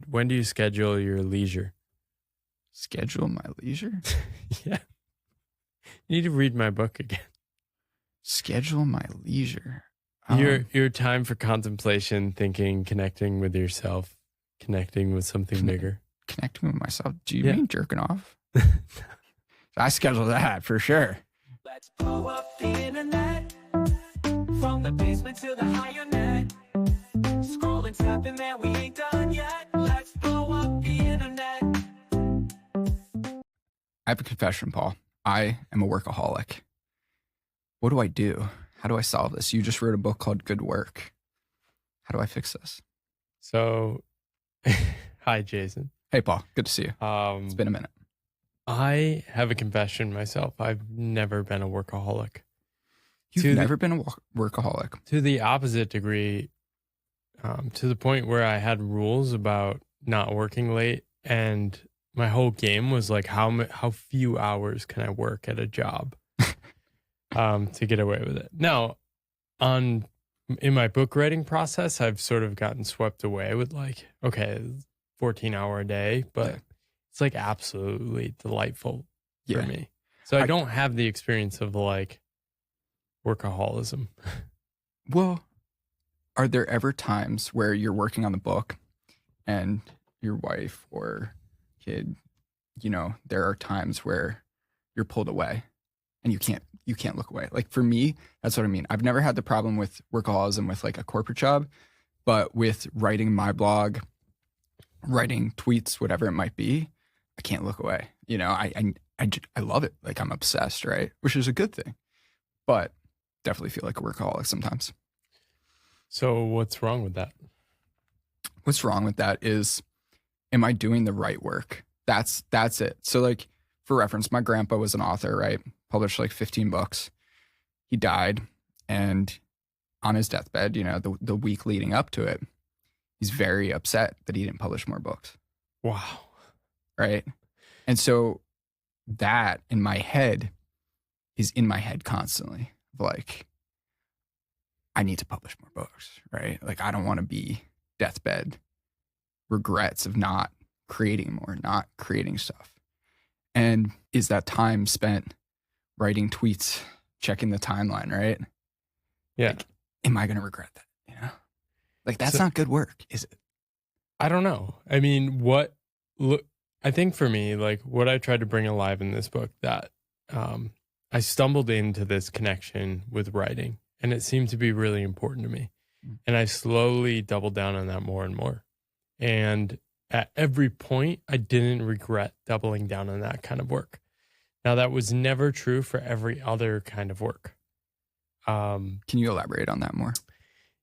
when do you schedule your leisure? Schedule my leisure? Yeah. You need to read my book again. Schedule my leisure. Your time for contemplation, thinking, connecting with yourself, connecting with something bigger. Connecting with myself. Do you mean jerking off? I schedule that for sure. Let's blow up the internet, from the basement to the higher net. Scrolling, tapping, man, we ain't done yet. Let's blow up the internet. I have a confession, Paul. I am a workaholic. What do I do? How do I solve this? You just wrote a book called Good Work. How do I fix this? So, hi, Jason. Hey, Paul. Good to see you. It's been a minute. I have a confession myself. I've never been a workaholic. You've never been a workaholic? To the opposite degree, to the point where I had rules about not working late, and my whole game was like, how few hours can I work at a job to get away with it? Now, in my book writing process, I've sort of gotten swept away with like, okay, 14-hour a day, but it's like absolutely delightful for me. So I don't have the experience of like workaholism. Well, are there ever times where you're working on the book and your wife or kid, there are times where you're pulled away and you can't look away? Like for me, that's what I mean. I've never had the problem with workaholism with like a corporate job, but with writing my blog, writing tweets, whatever it might be, I can't look away. I love it. Like I'm obsessed, right? Which is a good thing, but definitely feel like a workaholic sometimes. So what's wrong with that? What's wrong with that is, am I doing the right work? That's it. So like for reference, my grandpa was an author, right? Published like 15 books. He died, and on his deathbed, the week leading up to it, he's very upset that he didn't publish more books. Wow. Right? And so that in my head is in my head constantly. Like, I need to publish more books, right? Like, I don't want to be deathbed regrets of not creating more, not creating stuff. And is that time spent writing tweets, checking the timeline, right? Yeah. Like, am I going to regret that? Like, that's not good work, is it? I don't know. I mean, I think for me, like what I tried to bring alive in this book, that I stumbled into this connection with writing, and it seemed to be really important to me. And I slowly doubled down on that more and more. And at every point, I didn't regret doubling down on that kind of work. Now, that was never true for every other kind of work. Can you elaborate on that more?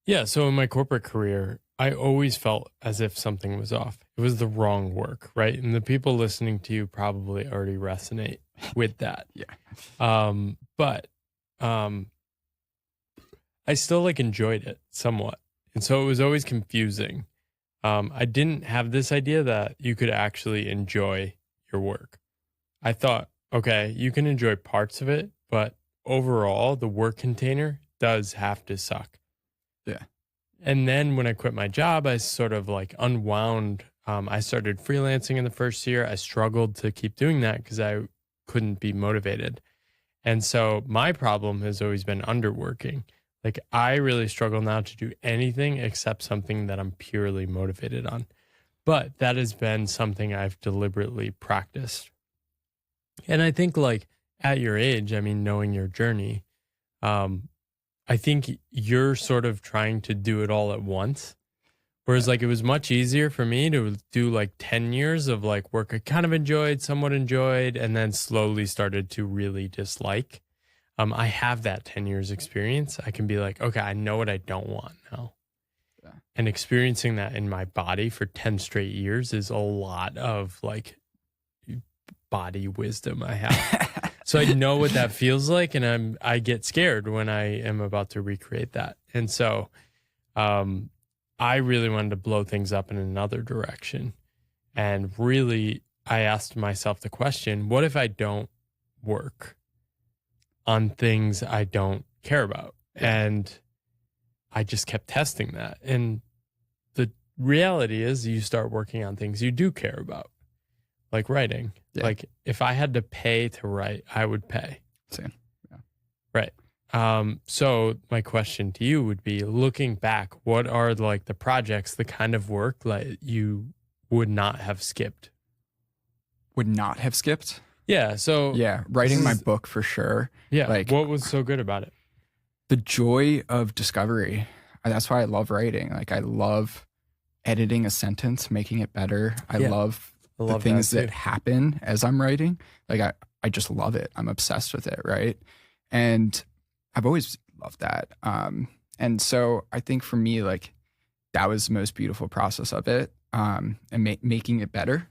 Yeah. So in my corporate career, I always felt as if something was off. It was the wrong work, right? And the people listening to you probably already resonate with that. But I still like enjoyed it somewhat. And so it was always confusing. I didn't have this idea that you could actually enjoy your work. I thought, okay, you can enjoy parts of it, but overall, the work container does have to suck. Yeah. And then when I quit my job, I sort of like unwound. I started freelancing in the first year. I struggled to keep doing that because I couldn't be motivated. And so my problem has always been underworking. Like I really struggle now to do anything except something that I'm purely motivated on. But that has been something I've deliberately practiced. And I think like at your age, I mean, knowing your journey, I think you're sort of trying to do it all at once. Whereas like it was much easier for me to do like 10 years of like work I kind of enjoyed, somewhat enjoyed, and then slowly started to really dislike. I have that 10 years experience. I can be like, okay, I know what I don't want now. Yeah. And experiencing that in my body for 10 straight years is a lot of like body wisdom I have. So I know what that feels like, and I get scared when I am about to recreate that. And so I really wanted to blow things up in another direction. And really, I asked myself the question, what if I don't work on things I don't care about? And I just kept testing that. And reality is you start working on things you do care about, like writing. Yeah. Like if I had to pay to write, I would pay. Same. Yeah. Right. So my question to you would be, looking back, what are like the projects, the kind of work that you would not have skipped? Would not have skipped? Yeah. So Yeah. Writing my book for sure. yeah. Like, What was so good about it? the joy of discovery. That's why I love writing. Like, I love editing a sentence, making it better. I Yeah. love I the love things that that too. happen as I'm writing. Like, I just love it. I'm obsessed with it, right? And I've always loved that. And so I think for me, like, that was the most beautiful process of it, and making it better.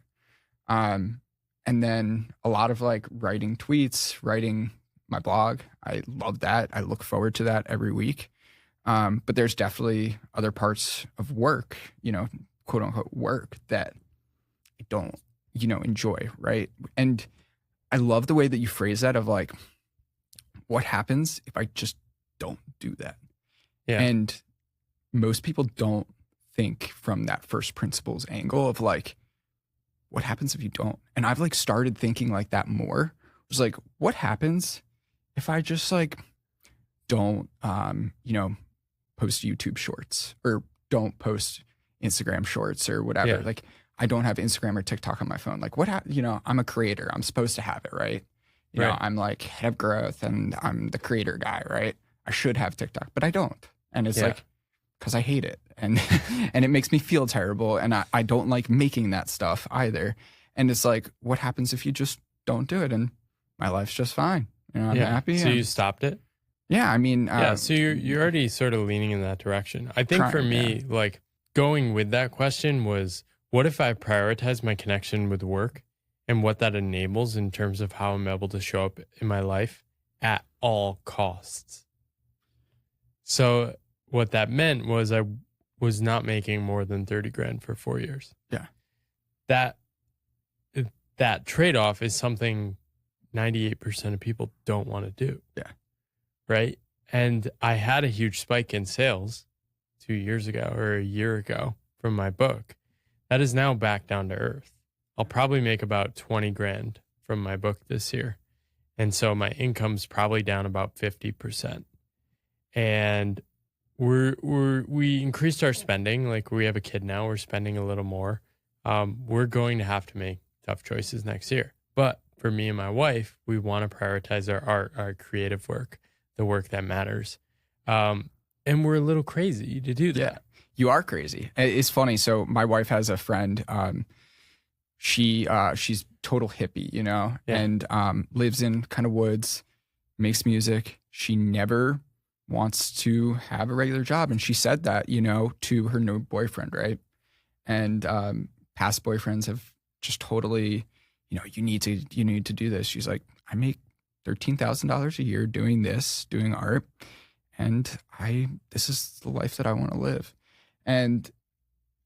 And then a lot of like writing tweets, writing my blog. I love that. I look forward to that every week. But there's definitely other parts of work, quote unquote work, that I don't, enjoy, right? And I love the way that you phrase that, of like, what happens if I just don't do that? Yeah. And most people don't think from that first principles angle of like, what happens if you don't? And I've like started thinking like that more. It was like, what happens if I just like don't, post YouTube shorts, or don't post Instagram shorts or whatever? Yeah. Like, I don't have Instagram or TikTok on my phone. Like, I'm a creator. I'm supposed to have it, right? Right. I'm like head of growth and I'm the creator guy, right? I should have TikTok, but I don't. And it's Yeah. like, because I hate it. And and it makes me feel terrible. And I don't like making that stuff either. And it's like, what happens if you just don't do it? And my life's just fine. I'm happy. So and- you stopped it? yeah, I mean, Yeah. So you're already sort of leaning in that direction. I think Trying, for me, like going with that question was, what if I prioritize my connection with work and what that enables in terms of how I'm able to show up in my life at all costs? So what that meant was I was not making more than 30 grand for 4 years. Yeah. That trade-off is something 98% of people don't want to do. Yeah. Right. And I had a huge spike in sales 2 years ago or a year ago from my book. That is now back down to earth. I'll probably make about 20 grand from my book this year. And so my income's probably down about 50%. And we increased our spending. Like, we have a kid now, we're spending a little more. We're going to have to make tough choices next year. But for me and my wife, we want to prioritize our art, our creative work, the work that matters. And we're a little crazy to do that. Yeah, you are crazy. It's funny. So my wife has a friend. She's total hippie, Yeah. and lives in kind of woods, makes music. She never wants to have a regular job, and she said that, to her new boyfriend, right? And past boyfriends have just totally, you need to do this. She's like, I make $13,000 a year doing this, doing art, and this is the life that I want to live. And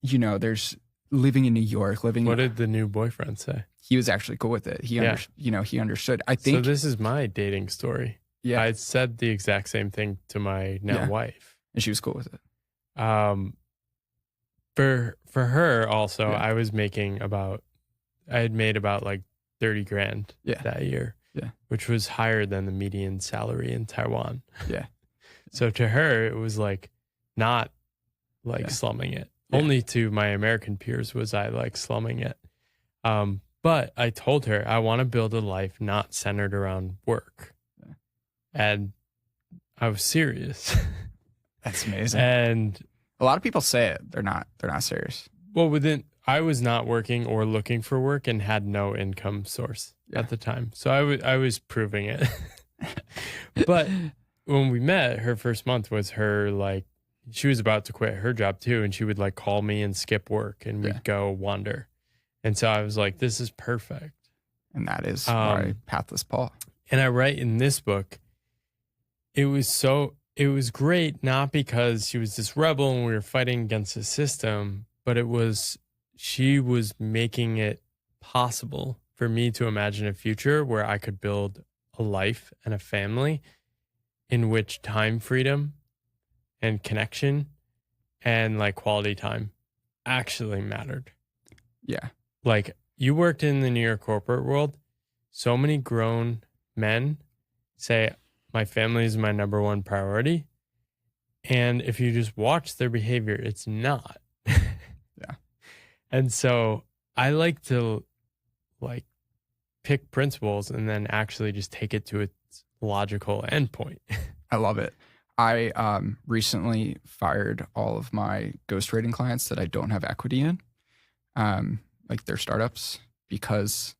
there's living in New York, What did the new boyfriend say? he was actually cool with it. He he understood. I So think this is my dating story. yeah, I said the exact same thing to my now Yeah. wife. and she was cool with it. For her also, Yeah. I had made about like 30 grand Yeah. that year. Yeah. Which was higher than the median salary in Taiwan. Yeah. So to her, it was like not like Yeah. slumming it. Yeah. Only to my American peers was I like slumming it. But I told her I want to build a life not centered around work. Yeah. And I was serious. That's amazing. And A lot of people say it. They're not serious. well, I was not working or looking for work and had no income source Yeah. at the time. So I was proving it. But when we met, her first month was her like, she was about to quit her job too. And she would like call me and skip work and we'd Yeah. go wander. And so I was like, this is perfect. And that is why Pathless Paul. And I write in this book, it was great, not because she was this rebel and we were fighting against the system, but she was making it possible for me to imagine a future where I could build a life and a family in which time freedom and connection and like quality time actually mattered. Yeah. Like, you worked in the New York corporate world. So many grown men say, my family is my number one priority. And if you just watch their behavior, it's not. Yeah. And so I like to like pick principles and then actually just take it to its logical endpoint. I love it. I recently fired all of my ghostwriting clients that I don't have equity in, like their startups, because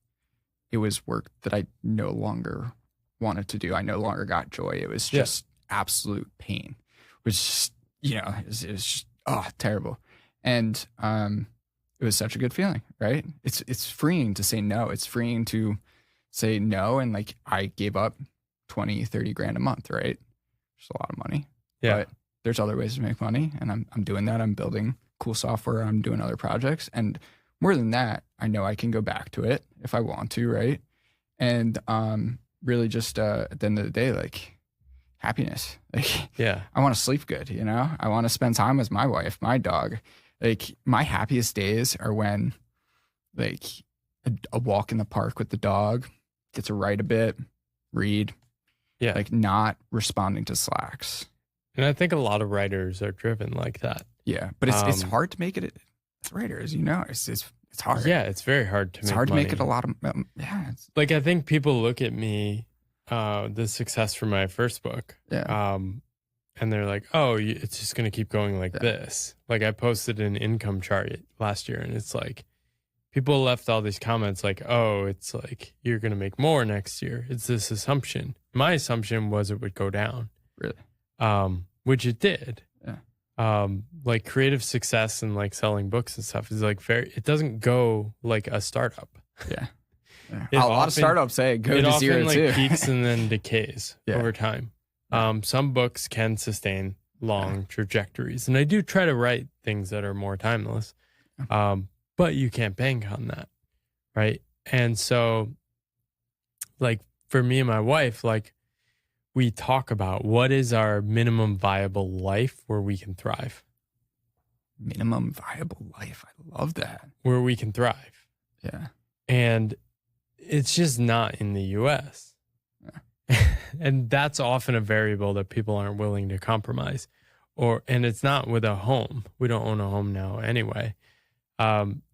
it was work that I no longer wanted to do. I no longer got joy. It was just absolute pain, which just, it was just, terrible. And it was such a good feeling, right? It's freeing to say no. It's freeing to say no. And like, I gave up 20, 30 grand a month, right? It's a lot of money. Yeah. But there's other ways to make money. And I'm doing that. I'm building cool software. I'm doing other projects. And more than that, I know I can go back to it if I want to, right? And really just at the end of the day, like happiness. Like, Yeah. I want to sleep good, I want to spend time with my wife, my dog. Like, my happiest days are when, like, a walk in the park with the dog, get to write a bit, read, like not responding to slacks. And I think a lot of writers are driven like that. Yeah, but it's hard to make it as writers, it's hard. Yeah, it's very hard to make It's hard money. to make it a lot of, Like, I think people look at me, the success for my first book. Yeah. And they're like, oh, it's just going to keep going like this. Like, I posted an income chart last year, and it's like, people left all these comments like, oh, it's like, you're going to make more next year. It's this assumption. My assumption was it would go down. Really? Which it did. Yeah. Like, creative success and like selling books and stuff is like it doesn't go like a startup. Yeah. It A lot of startups say go it to often zero like too. peaks and then decays Yeah. over time. Some books can sustain long trajectories, and I do try to write things that are more timeless. But you can't bank on that, right? And so, like, for me and my wife, like, we talk about what is our minimum viable life where we can thrive. Minimum viable life. I love that. Where we can thrive. Yeah. And it's just not in the US. And that's often a variable that people aren't willing to compromise. And it's not with a home. We don't own a home now anyway.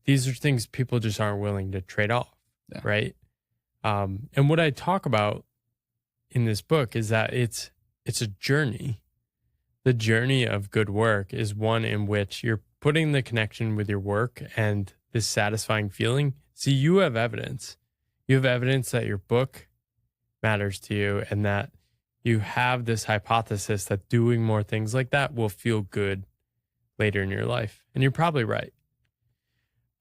These are things people just aren't willing to trade off, right? And what I talk about in this book is that it's a journey. The journey of good work is one in which you're putting the connection with your work and this satisfying feeling. See, you have evidence. You have evidence that your book matters to you and that you have this hypothesis that doing more things like that will feel good later in your life. And you're probably right.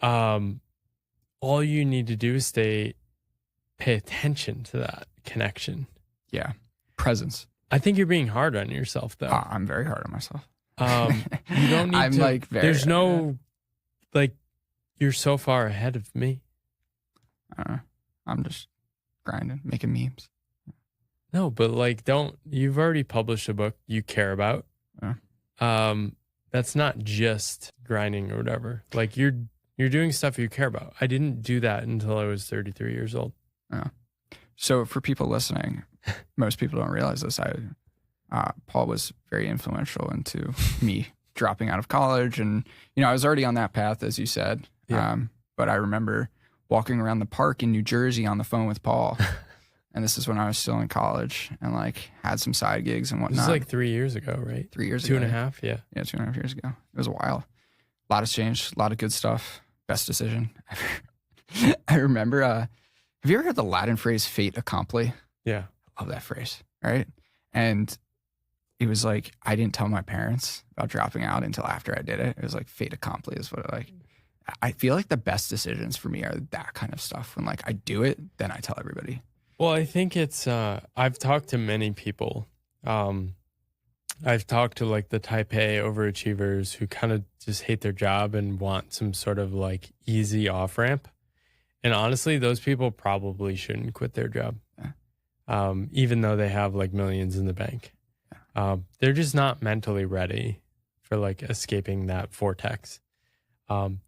All you need to do is pay attention to that connection. Yeah. Presence. I think you're being hard on yourself, though. I'm very hard on myself. You don't need I'm to. like very, there's no, like, you're so far ahead of me. I'm just grinding, making memes. No, but like, you've already published a book you care about. That's not just grinding or whatever. Like, you're doing stuff you care about. I didn't do that until I was 33 years old. So for people listening, most people don't realize this. Paul was very influential into me dropping out of college. And, I was already on that path, as you said. Yeah. But I remember walking around the park in New Jersey on the phone with Paul. And this is when I was still in college and like had some side gigs and whatnot. This is like 3 years ago, right? 3 years ago. 2.5, yeah. Yeah, 2.5 years ago. It was a while. A lot has changed. A lot of good stuff. Best decision ever. I remember, have you ever heard the Latin phrase fait accompli? Yeah. I love that phrase, right? And it was like, I didn't tell my parents about dropping out until after I did it. It was like fait accompli is what I feel like the best decisions for me are that kind of stuff. When like I do it, then I tell everybody. Well, I think it's, I've talked to many people. I've talked to like the type A overachievers who kind of just hate their job and want some sort of like easy off ramp. And honestly, those people probably shouldn't quit their job, even though they have like millions in the bank. They're just not mentally ready for like escaping that vortex.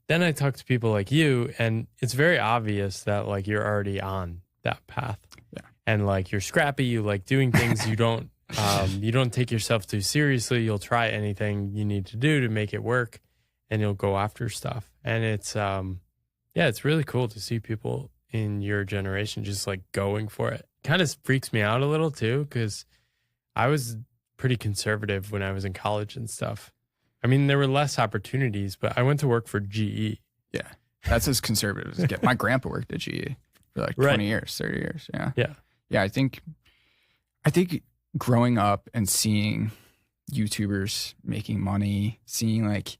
Then I talk to people like you, and it's very obvious that like you're already on that path. Yeah. And like you're scrappy, you like doing things, you don't take yourself too seriously. You'll try anything you need to do to make it work, and you'll go after stuff. And it's it's really cool to see people in your generation just like going for it. Kind of freaks me out a little too, because I was pretty conservative when I was in college and stuff. I mean, there were less opportunities, but I went to work for GE. Yeah. That's as conservative as it gets. My grandpa worked at GE for like 20 years, 30 years. Yeah. Yeah. Yeah. I think growing up and seeing YouTubers making money, seeing like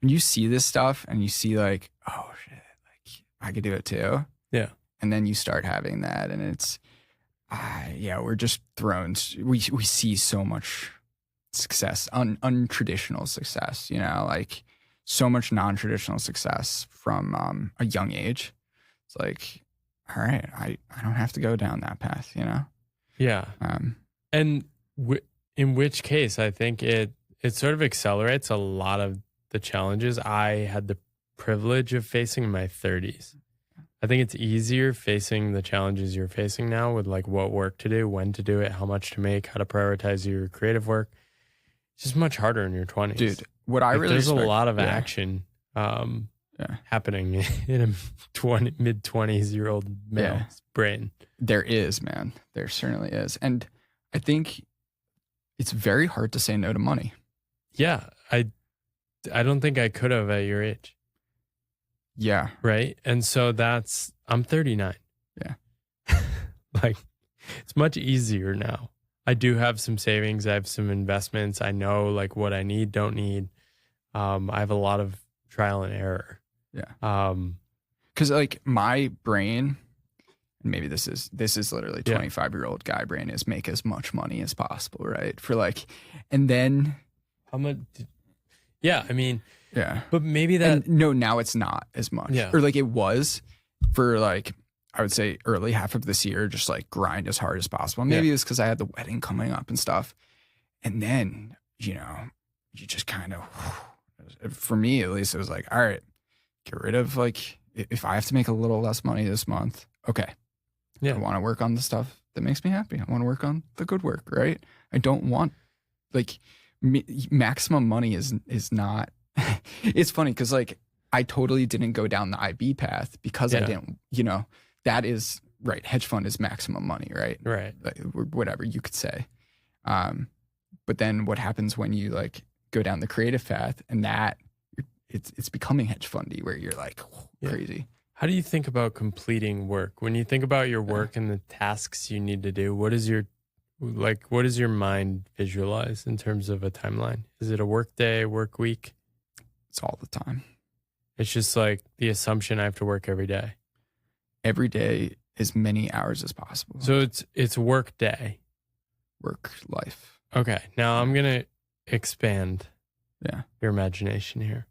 when you see this stuff and you see like, oh shit, like I could do it too. Yeah. And then you start having that and it's, we're just thrown. We see so much success, untraditional success, you know, like so much non-traditional success from a young age. It's like, all right, I don't have to go down that path, you know? Yeah. And in which case, I think it sort of accelerates a lot of the challenges I had the privilege of facing in my 30s. I think it's easier facing the challenges you're facing now with like what work to do, when to do it, how much to make, how to prioritize your creative work. It's just much harder in your 20s. Dude, what I really there's respect, a lot of action happening in a mid-20s-year-old male's brain. There is, man. There certainly is. And I think it's very hard to say no to money. Yeah. I don't think I could have at your age. Yeah. Right. And so I'm 39. Yeah. Like it's much easier now. I do have some savings. I have some investments. I know like what I need, don't need. I have a lot of trial and error. Yeah. Cause like my brain, and maybe this is literally 25-year-old guy brain is make as much money as possible. Right. For like, and then how much? Yeah. I mean, yeah. But maybe that. And no, now it's not as much. Yeah. Or like it was for like, I would say early half of this year, just like grind as hard as possible. Maybe it's because I had the wedding coming up and stuff. And then, you know, you just kind of, for me at least, it was like, all right, get rid of like, if I have to make a little less money this month, okay. Yeah. I want to work on the stuff that makes me happy. I want to work on the good work, right? I don't want like maximum money is not. It's funny because like I totally didn't go down the IB path because I didn't, you know, that is right. Hedge fund is maximum money, right? Right. Like, whatever you could say. But then what happens when you like go down the creative path and that it's becoming hedge fundy where you're like crazy. How do you think about completing work? When you think about your work and the tasks you need to do, what does your mind visualize in terms of a timeline? Is it a work day, work week? It's all the time. It's just like the assumption I have to work every day. Every day, as many hours as possible. So it's work day. Work life. Okay. Now I'm going to expand your imagination here.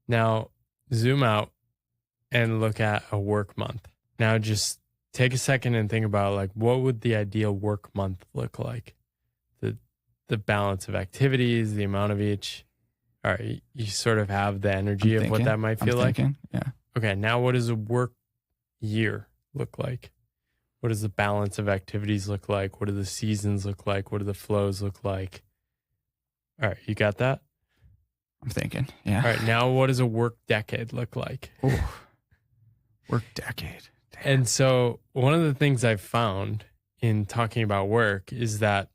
Now zoom out and look at a work month. Now just take a second and think about like what would the ideal work month look like? The balance of activities, the amount of each. All right, you sort of have the energy of what that might feel like. Yeah. Okay, now what does a work year look like? What does the balance of activities look like? What do the seasons look like? What do the flows look like? All right, you got that? I'm thinking, yeah. All right, now what does a work decade look like? Ooh, work decade. Damn. And so one of the things I've found in talking about work is that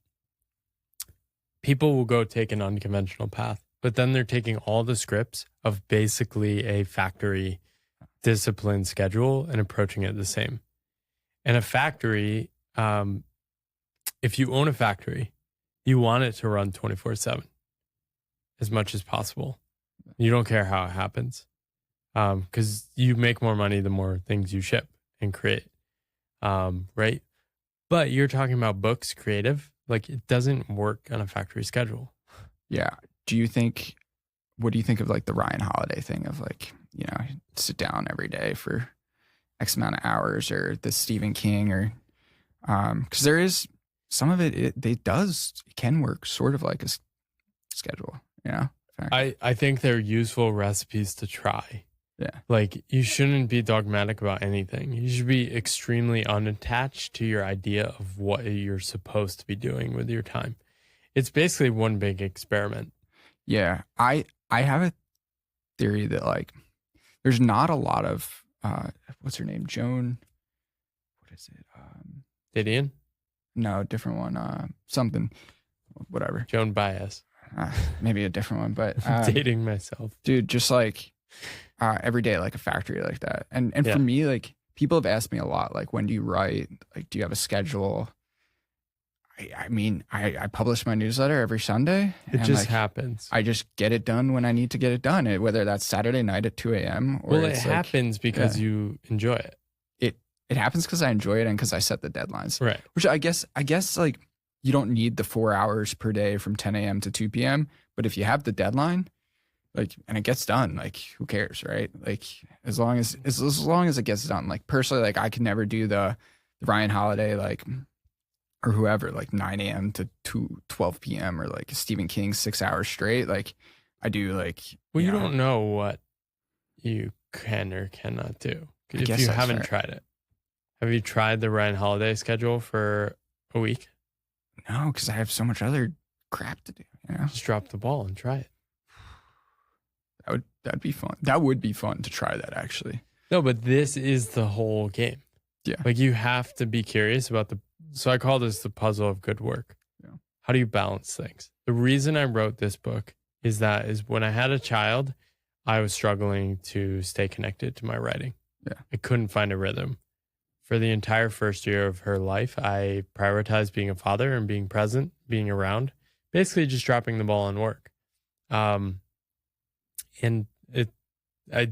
people will go take an unconventional path, but then they're taking all the scripts of basically a factory discipline schedule and approaching it the same. And a factory, if you own a factory, you want it to run 24/7 as much as possible. You don't care how it happens because you make more money the more things you ship and create, right? But you're talking about books, creative, like it doesn't work on a factory schedule. Yeah. What do you think of like the Ryan Holiday thing of like, you know, sit down every day for X amount of hours, or the Stephen King, or because there is some of it can work sort of like a schedule, you know? I think they're useful recipes to try. Yeah. Like, you shouldn't be dogmatic about anything. You should be extremely unattached to your idea of what you're supposed to be doing with your time. It's basically one big experiment. Yeah. I have a theory that like there's not a lot of what's her name? Joan, what is it? Didion? No, different one. Something, whatever. Joan Baez. Maybe a different one, but Dating myself. dude, just like every day, like a factory like that. And Yeah. for me, like people have asked me a lot, like, when do you write? Like, do you have a schedule? I mean, I publish my newsletter every Sunday. It and, just like, happens. I just get it done when I need to get it done, whether that's Saturday night at 2 a.m. or Well, it it's like, happens because you enjoy it. it happens because I enjoy it and because I set the deadlines. Right. Which I guess like you don't need the 4 hours per day from 10 a.m. to 2 p.m. But if you have the deadline, like, and it gets done, like, who cares, right? Like, as long as it gets done. Like, personally, like, I could never do the Ryan Holiday, like, or whoever, like 9 a.m. to 12 p.m. or like Stephen King 6 hours straight. Like, I do, like, Well, you don't know what you can or cannot do I if guess you that's haven't fair. tried it. Have you tried the Ryan Holiday schedule for a week? No, because I have so much other crap to do. You know, Just drop the ball and try it. that'd be fun. That would be fun to try that, actually. No, but this is the whole game. Yeah. Like, you have to be curious about so I call this the puzzle of good work. Yeah. How do you balance things? The reason I wrote this book is when I had a child, I was struggling to stay connected to my writing. Yeah. I couldn't find a rhythm. For the entire first year of her life, I prioritized being a father and being present, being around, basically just dropping the ball on work. And I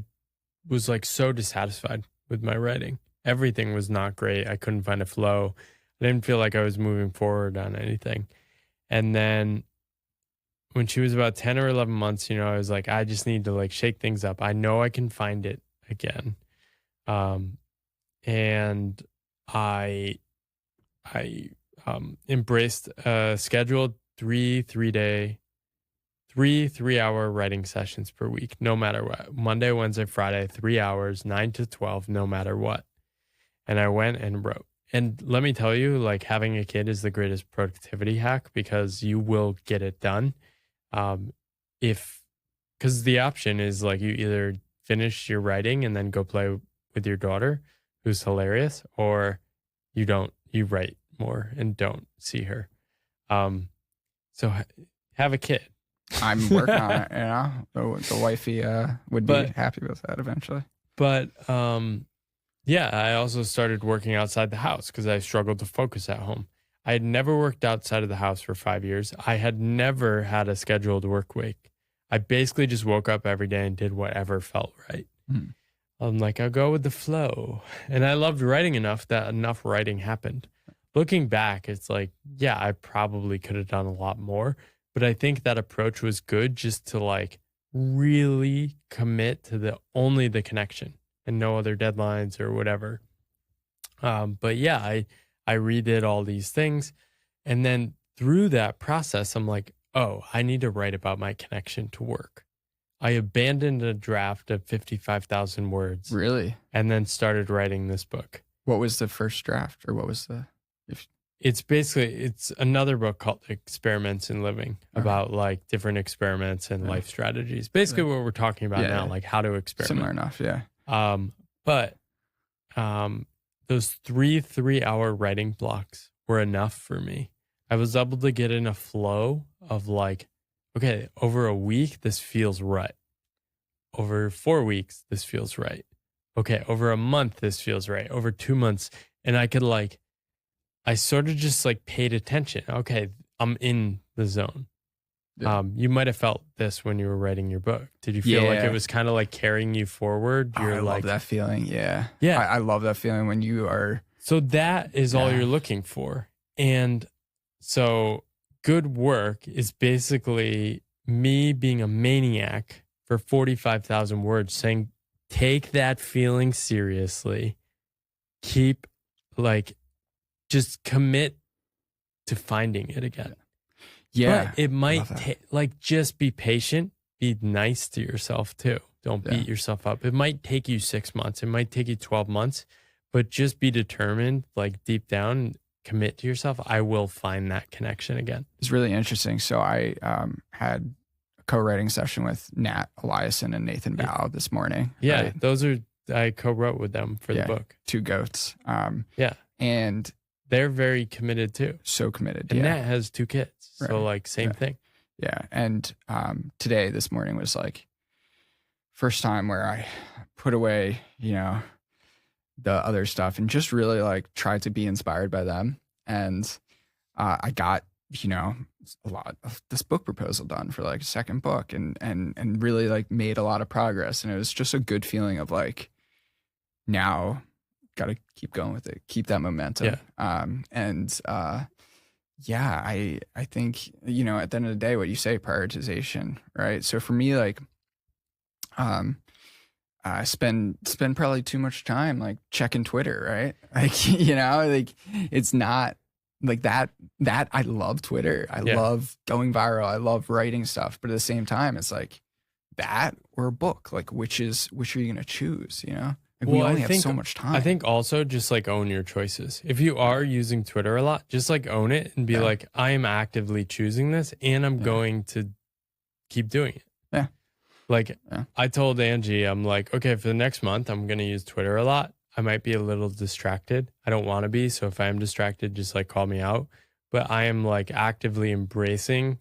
was like so dissatisfied with my writing. Everything was not great. I couldn't find a flow. I didn't feel like I was moving forward on anything. And then when she was about 10 or 11 months, I was like, I just need to like shake things up. I know I can find it again. And I embraced a scheduled 3-hour writing sessions per week, no matter what. Monday, Wednesday, Friday, 3 hours, 9 to 12, no matter what. And I went and wrote. And let me tell you, like, having a kid is the greatest productivity hack because you will get it done. Because the option is like you either finish your writing and then go play with your daughter, who's hilarious, or you don't, you write more and don't see her. So have a kid. I'm working on it, the wifey would be happy with that eventually. But yeah, I also started working outside the house because I struggled to focus at home. I had never worked outside of the house for 5 years. I had never had a scheduled work week. I basically just woke up every day and did whatever felt right. I'm like, I'll go with the flow. And I loved writing enough that enough writing happened. Looking back, it's like, yeah, I probably could have done a lot more. But I think that approach was good just to like really commit to only the connection and no other deadlines or whatever. But yeah, I redid all these things. And then through that process, I'm like, oh, I need to write about my connection to work. I abandoned a draft of 55,000 words. Really? And then started writing this book. What was the first draft, or what was the? It's another book called Experiments in Living, about like different experiments and life strategies. Basically what we're talking about now, like how to experiment. Similar enough, yeah. But those 3-hour writing blocks were enough for me. I was able to get in a flow of like, okay, over a week, this feels right. Over 4 weeks, this feels right. Okay, over a month, this feels right. Over 2 months. And I could like, I sort of just like paid attention. Okay, I'm in the zone. Yeah. You might have felt this when you were writing your book. Did you feel like it was kind of like carrying you forward? I love that feeling. Yeah. Yeah. I love that feeling when you are. So that is all you're looking for. And so good work is basically me being a maniac for 45,000 words saying, take that feeling seriously. Keep like, just commit to finding it again. Yeah. But it might take, like, just be patient, be nice to yourself too. Don't beat yourself up. It might take you 6 months. It might take you 12 months, but just be determined, like deep down, commit to yourself. I will find that connection again. It's really interesting. So I had a co-writing session with Nat Eliason and Nathan Bow this morning. Yeah, right? those are, I co-wrote with them for the book. Two goats. Yeah. And they're very committed too. so committed. And Nat has 2 kids. So Right. like same thing. Yeah. And today, this morning was like first time where I put away, the other stuff and just really like tried to be inspired by them. And I got, a lot of this book proposal done for like a second book and really like made a lot of progress. And it was just a good feeling of like, now got to keep going with it, keep that momentum. I think, at the end of the day, what you say, prioritization, right? So for me, like, I spend probably too much time like checking Twitter, right? Like, like it's not like that I love Twitter. I love going viral. I love writing stuff. But at the same time, it's like that or a book, like which are you going to choose? Like we only have so much time. I think also just like own your choices. If you are using Twitter a lot, just like own it and be like, I am actively choosing this and I'm going to keep doing it. Yeah. Like I told Angie, I'm like, okay, for the next month, I'm going to use Twitter a lot. I might be a little distracted. I don't want to be. So if I am distracted, just like call me out. But I am like actively embracing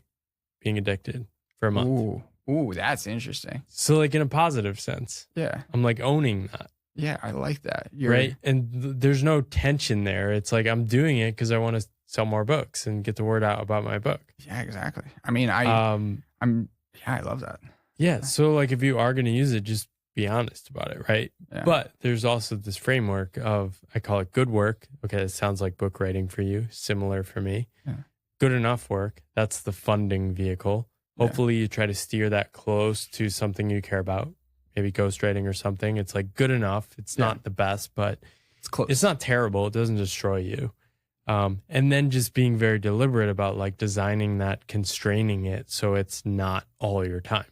being addicted for a month. Ooh, that's interesting. So like in a positive sense. Yeah. I'm like owning that. Yeah, I like that. Right. And there's no tension there. It's like I'm doing it because I want to sell more books and get the word out about my book. Yeah, exactly. I mean, I love that. Yeah. So like if you are going to use it, just be honest about it. Right. Yeah. But there's also this framework of, I call it good work. Okay. It sounds like book writing for you. Similar for me. Yeah. Good enough work. That's the funding vehicle. Hopefully you try to steer that close to something you care about. Maybe ghostwriting or something. It's like good enough. It's not the best, but it's close. It's not terrible. It doesn't destroy you. And then just being very deliberate about like designing that, constraining it so it's not all your time.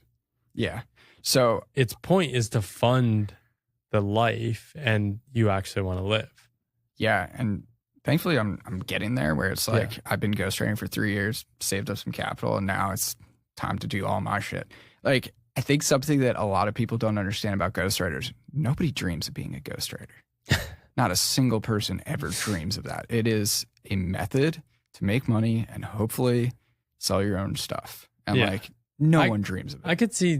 Yeah. So its point is to fund the life and you actually want to live. Yeah. And thankfully I'm getting there where it's like I've been ghostwriting for 3 years, saved up some capital, and now it's time to do all my shit. Like, I think something that a lot of people don't understand about ghostwriters, nobody dreams of being a ghostwriter. Not a single person ever dreams of that. It is a method to make money and hopefully sell your own stuff. And like no one dreams of it. I could see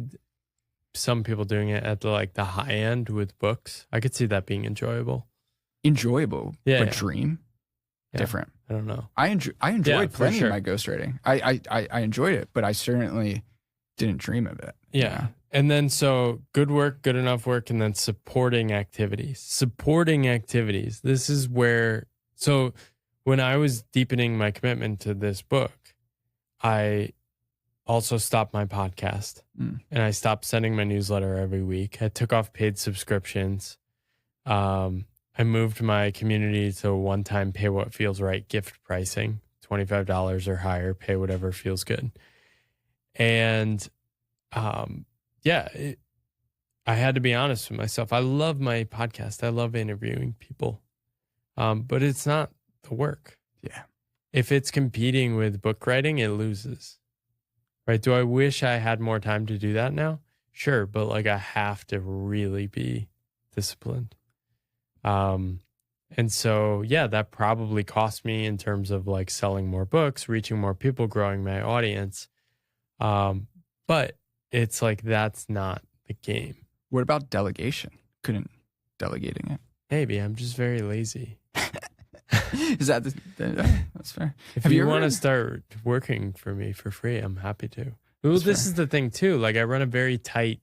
some people doing it at the high end with books. I could see that being enjoyable. But dream? Different. I don't know. I enjoyed plenty of my ghostwriting. I enjoyed it, but I certainly didn't dream of it. Yeah. And then so good work, good enough work, and then supporting activities. This is where, so when I was deepening my commitment to this book, I also stopped my podcast and I stopped sending my newsletter every week. I took off paid subscriptions. I moved my community to a one-time pay what feels right gift pricing, $25 or higher, pay whatever feels good. And I had to be honest with myself. I love my podcast. I love interviewing people. But it's not the work. Yeah. If it's competing with book writing, it loses. Right? Do I wish I had more time to do that now? Sure, but like I have to really be disciplined. And so, that probably cost me in terms of like selling more books, reaching more people, growing my audience. But it's like, that's not the game. What about delegation? Couldn't delegating it? Maybe I'm just very lazy. Is that that's fair. If you want to start working for me for free, I'm happy to. Well, this is the thing too. Like I run a very tight,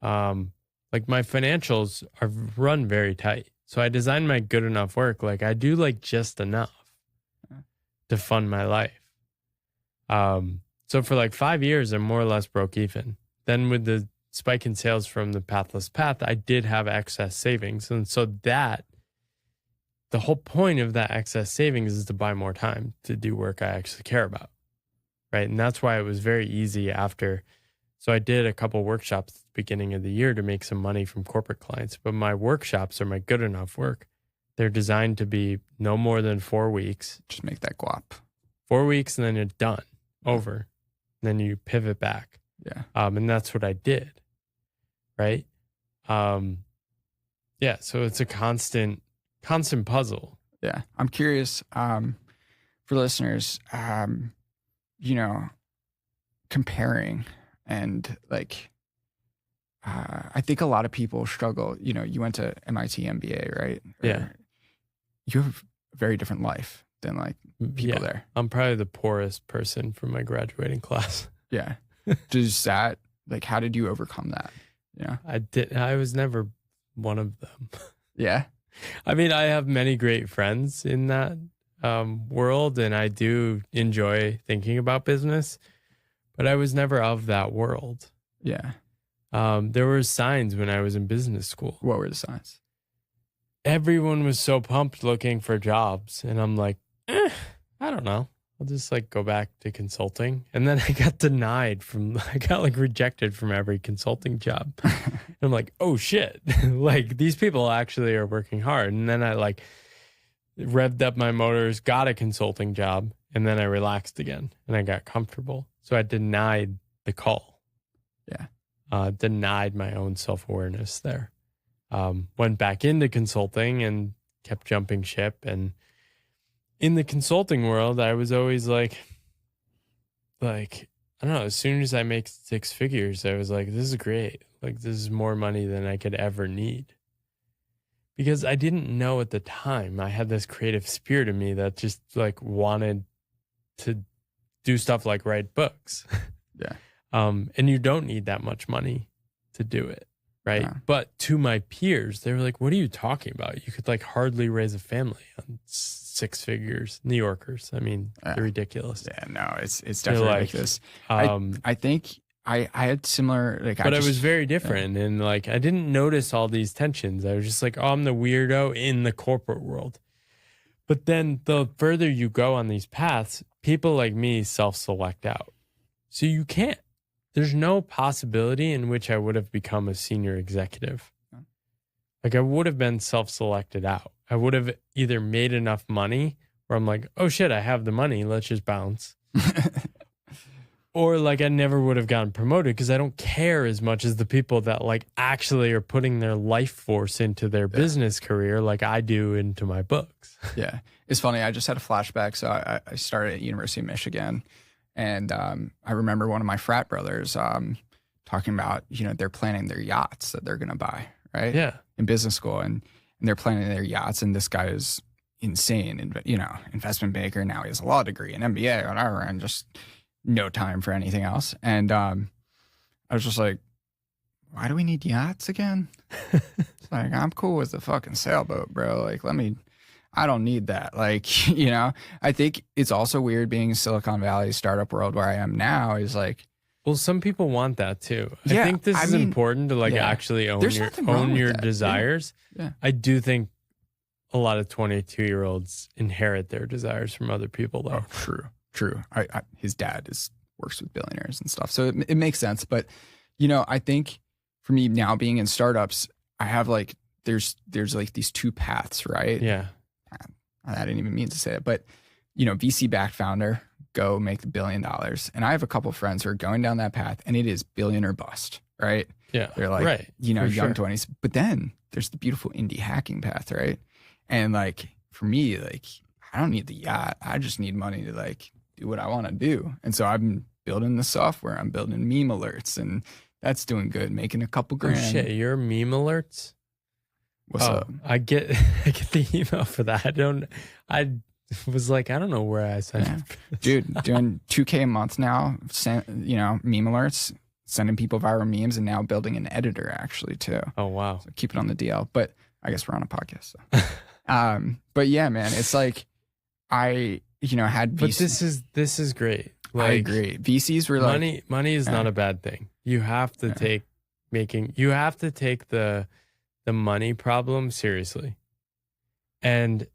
like my financials are run very tight. So I design my good enough work. Like I do like just enough to fund my life. So for like 5 years, I'm more or less broke even. Then with the spike in sales from the Pathless Path, I did have excess savings. And so the whole point of that excess savings is to buy more time to do work I actually care about. Right. And that's why it was very easy after So I did a couple workshops at the beginning of the year to make some money from corporate clients, but my workshops are my good enough work. They're designed to be no more than 4 weeks. Just make that guap. 4 weeks and then you're done, over. Then you pivot back. Yeah. And that's what I did. Right. Yeah. So it's a constant puzzle. Yeah. I'm curious, for listeners, comparing and like, I think a lot of people struggle. You went to MIT MBA, right? Yeah. You have a very different life than like people there. I'm probably the poorest person from my graduating class. Yeah. Does that, like, how did you overcome that? Yeah. I was never one of them. Yeah. I mean, I have many great friends in that world, and I do enjoy thinking about business, but I was never of that world. Yeah. There were signs when I was in business school. What were the signs? Everyone was so pumped looking for jobs, and I'm like, I don't know. I'll just like go back to consulting. And then I got rejected from every consulting job. And I'm like, oh shit. Like these people actually are working hard. And then I like revved up my motors, got a consulting job, and then I relaxed again and I got comfortable. So I denied the call. Yeah. Denied my own self-awareness there. Went back into consulting and kept jumping ship. And in the consulting world, I was always like, I don't know, as soon as I make 6 figures, I was like, this is great. Like, this is more money than I could ever need. Because I didn't know at the time, I had this creative spirit in me that just like wanted to do stuff like write books. Yeah. And you don't need that much money to do it. Right. Yeah. But to my peers, they were like, what are you talking about? You could like hardly raise a family on 6 figures. New Yorkers. I mean, they're ridiculous. Yeah, no, it's definitely like, ridiculous. I think I had similar, like, but I was very different. And like, I didn't notice all these tensions. I was just like, oh, I'm the weirdo in the corporate world. But then the further you go on these paths, people like me self-select out. So you can't. There's no possibility in which I would have become a senior executive. Like I would have been self-selected out. I would have either made enough money where I'm like, oh shit, I have the money. Let's just bounce. Or like I never would have gotten promoted because I don't care as much as the people that like actually are putting their life force into their business career like I do into my books. Yeah. It's funny. I just had a flashback. So I started at University of Michigan. And I remember one of my frat brothers talking about, they're planning their yachts that they're going to buy, right? Yeah. In business school. And they're planning their yachts. And this guy is insane, investment banker. Now he has a law degree, an MBA, whatever, and just no time for anything else. And I was just like, why do we need yachts again? It's like, I'm cool with the fucking sailboat, bro. Like, I don't need that. Like, I think it's also weird being in Silicon Valley startup world where I am now is like. Well, some people want that too. Yeah, I think this is important to like actually own your desires. Yeah. I do think a lot of 22-year-olds inherit their desires from other people though. Oh, true. His dad works with billionaires and stuff. So it makes sense. But, I think for me now being in startups, I have like, there's like these 2 paths, right? Yeah. I didn't even mean to say it, but VC backed founder, go make the $1 billion. And I have a couple of friends who are going down that path and it is billion or bust, right? Yeah. They're like, right. young sure. 20s, but then there's the beautiful indie hacking path, right? And like, for me, like, I don't need the yacht. I just need money to like do what I want to do. And so I'm building the software, I'm building meme alerts and that's doing good, making a couple grand. Oh shit, you're meme alerts? What's up? I get the email for that. I was like, I don't know where I signed up. Dude, doing $2K a month now, meme alerts, sending people viral memes, and now building an editor actually too. Oh wow. So keep it on the DL. But I guess we're on a podcast. So. But yeah, man, it's like I, had VCs. But this is great. Like, I agree. VCs were like money is not a bad thing. You have to take the money problem seriously. And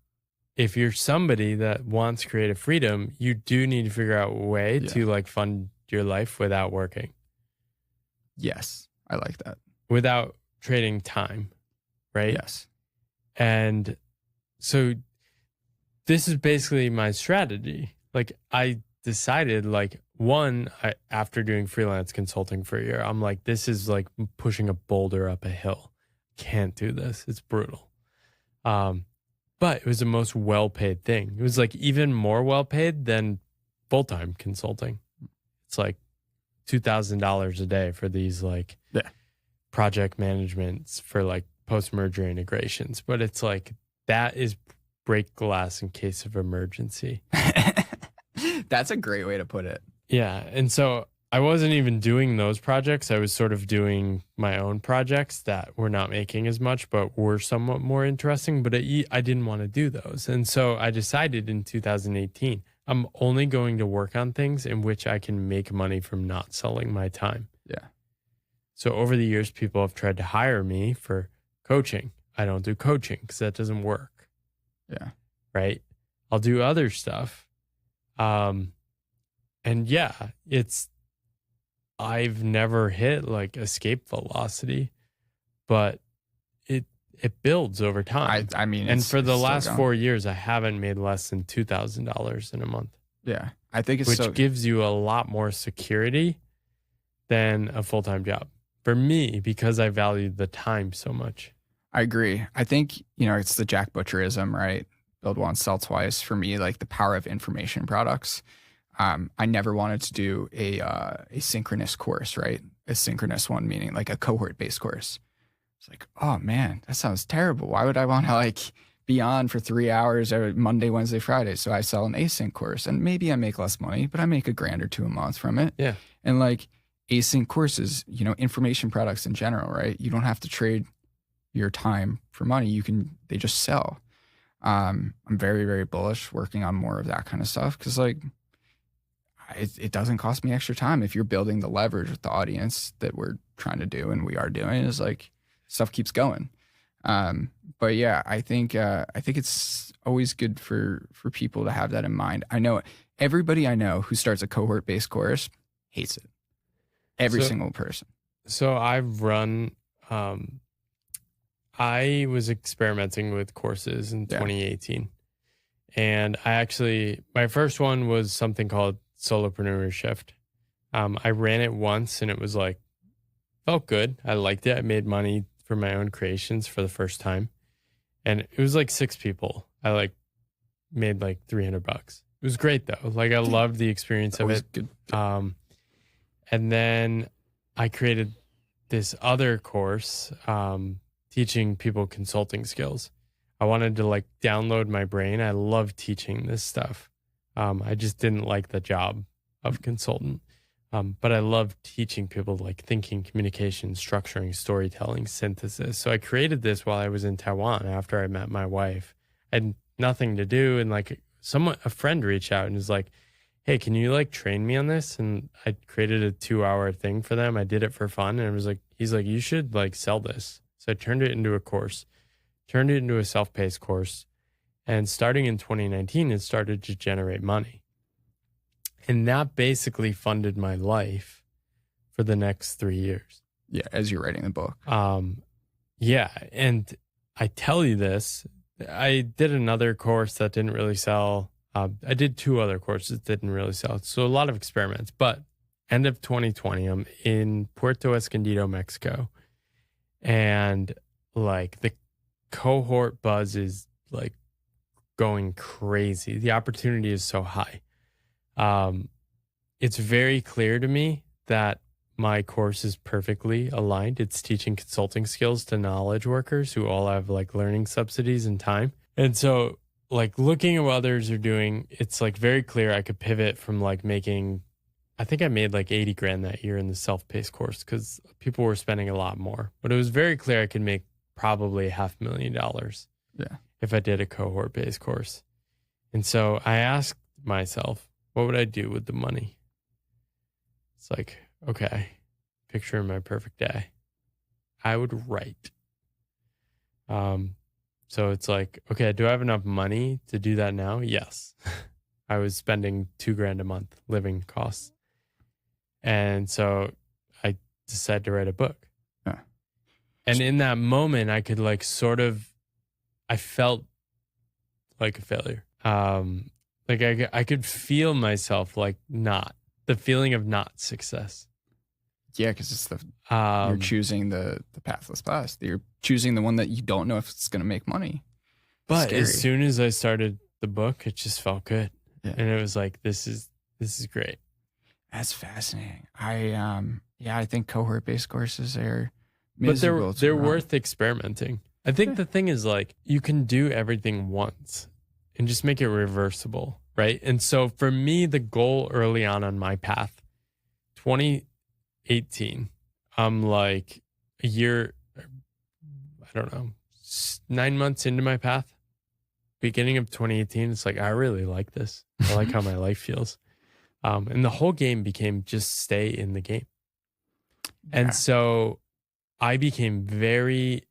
if you're somebody that wants creative freedom, you do need to figure out a way to like fund your life without working. Yes, I like that. without trading time, right? Yes. And so this is basically my strategy. Like I decided like after doing freelance consulting for a year, I'm like, this is like pushing a boulder up a hill. Can't do this. It's brutal. But it was the most well-paid thing. It was like even more well-paid than full-time consulting. It's like $2,000 a day for these like project managements for like post-merger integrations. But it's like, that is break glass in case of emergency. That's a great way to put it. Yeah. And so I wasn't even doing those projects. I was sort of doing my own projects that were not making as much, but were somewhat more interesting. But I didn't want to do those. And so I decided in 2018, I'm only going to work on things in which I can make money from not selling my time. Yeah. So over the years, people have tried to hire me for coaching. I don't do coaching because that doesn't work. Yeah. Right. I'll do other stuff. And yeah, I've never hit like escape velocity, but it builds over time. I mean, and for the it's last still 4 years, I haven't made less than $2,000 in a month. Yeah. I think it's which gives you a lot more security than a full-time job for me, because I value the time so much. I agree. I think, it's the Jack Butcherism, right? Build once, sell twice. For me, like the power of information products. I never wanted to do a synchronous course, right? A synchronous one, meaning like a cohort-based course. It's like, oh man, that sounds terrible. Why would I want to like be on for 3 hours every Monday, Wednesday, Friday? So I sell an async course, and maybe I make less money, but I make $1,000 or $2,000 a month from it. Yeah. And like async courses, information products in general, right? You don't have to trade your time for money. They just sell. I'm very, very bullish working on more of that kind of stuff, because like it doesn't cost me extra time if you're building the leverage with the audience that we're trying to do, and we are doing, is like stuff keeps going. But yeah, I think it's always good for people to have that in mind. I know everybody I know who starts a cohort-based course hates it. Every single person. So I've run, I was experimenting with courses in 2018. And my first one was something called Solopreneur Shift. I ran it once and it was like, felt good. I liked it. I made money for my own creations for the first time. And it was like 6 people. I like made like $300. It was great though. Like I loved the experience of it. Good. And then I created this other course, teaching people consulting skills. I wanted to like download my brain. I love teaching this stuff. I just didn't like the job of consultant. But I love teaching people like thinking, communication, structuring, storytelling, synthesis. So I created this while I was in Taiwan after I met my wife. I had nothing to do. And like a friend reached out and was like, hey, can you like train me on this? And I created a 2-hour thing for them. I did it for fun. And he's like, you should like sell this. So I turned it into a course, turned it into a self-paced course. And starting in 2019, it started to generate money. And that basically funded my life for the next 3 years. Yeah, as you're writing the book. Yeah, and I tell you this, I did another course that didn't really sell. I did 2 other courses that didn't really sell. So a lot of experiments. But end of 2020, I'm in Puerto Escondido, Mexico. And like the cohort buzz is like going crazy. The opportunity is so high. It's very clear to me that my course is perfectly aligned. It's teaching consulting skills to knowledge workers who all have like learning subsidies and time. And so like looking at what others are doing, it's like very clear I could pivot from like I think I made like $80,000 that year in the self-paced course because people were spending a lot more. But it was very clear I could make probably $500,000 if I did a cohort-based course. And so I asked myself, what would I do with the money? It's like, okay, picture my perfect day. I would write. So it's like, okay, do I have enough money to do that now? Yes. I was spending $2,000 a month living costs. And so I decide to write a book. Yeah. And in that moment, I could like I felt like a failure. Like I could feel myself like the feeling of not success. Yeah, because it's you're choosing the pathless path. You're choosing the one that you don't know if it's going to make money. But Scary. as soon as I started the book, it just felt good. Yeah. And it was like, this is great. That's fascinating. I think cohort-based courses are But miserable. they're worth experimenting. I think the thing is like, you can do everything once and just make it reversible, right? And so for me, the goal early on my path, 2018, I'm like a year, I don't know, 9 months into my path. Beginning of 2018, it's like, I really like this. I like how my life feels. And the whole game became just stay in the game. Yeah. And so I became very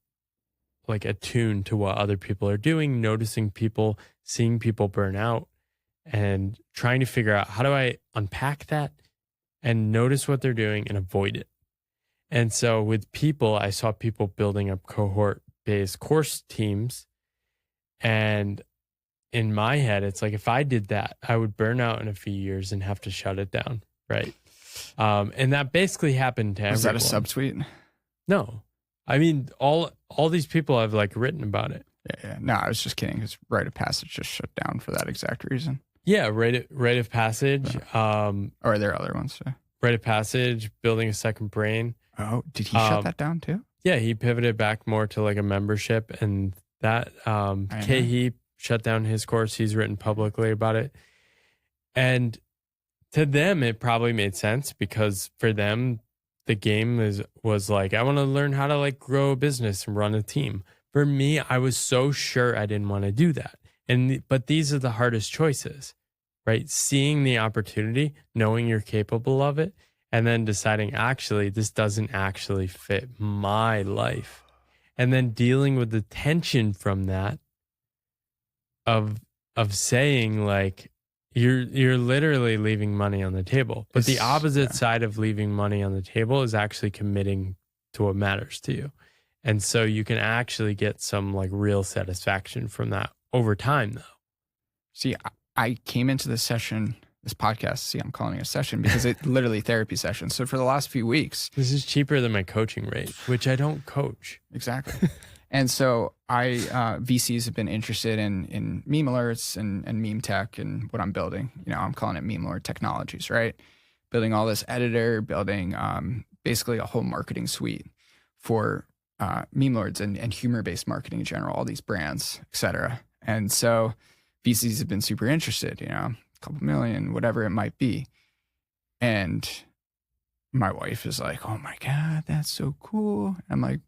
like attuned to what other people are doing, noticing people, seeing people burn out, and trying to figure out how do I unpack that and notice what they're doing and avoid it. And so with people, I saw people building up cohort-based course teams. And in my head, it's like, if I did that, I would burn out in a few years and have to shut it down. Right. And that basically happened to everyone. Was that a subtweet? No. I mean, all these people have like written about it. Yeah. No, I was just kidding. Because Rite of Passage just shut down for that exact reason. Yeah. Rite of Passage. Or are there other ones too? Rite of Passage, Building a Second Brain. Oh, did he shut that down too? Yeah. He pivoted back more to like a membership, and that He shut down his course. He's written publicly about it. And to them, it probably made sense because for them, the game was like, I want to learn how to like grow a business and run a team. For me, I was so sure I didn't want to do that. But these are the hardest choices, right? Seeing the opportunity, knowing you're capable of it, and then deciding, actually, this doesn't actually fit my life. And then dealing with the tension from that of saying like, you're literally leaving money on the table. But the opposite side of leaving money on the table is actually committing to what matters to you. And so you can actually get some like real satisfaction from that over time though. See, I came into this podcast, I'm calling it a session because it's literally therapy session. So for the last few weeks. This is cheaper than my coaching rate, which I don't coach. Exactly. And so VCs have been interested in meme alerts and meme tech and what I'm building. I'm calling it memelord technologies, right? Building all this editor, building basically a whole marketing suite for memelords and humor-based marketing in general, all these brands, et cetera. And so VCs have been super interested, a couple million, whatever it might be. And my wife is like, oh my God, that's so cool. And I'm like,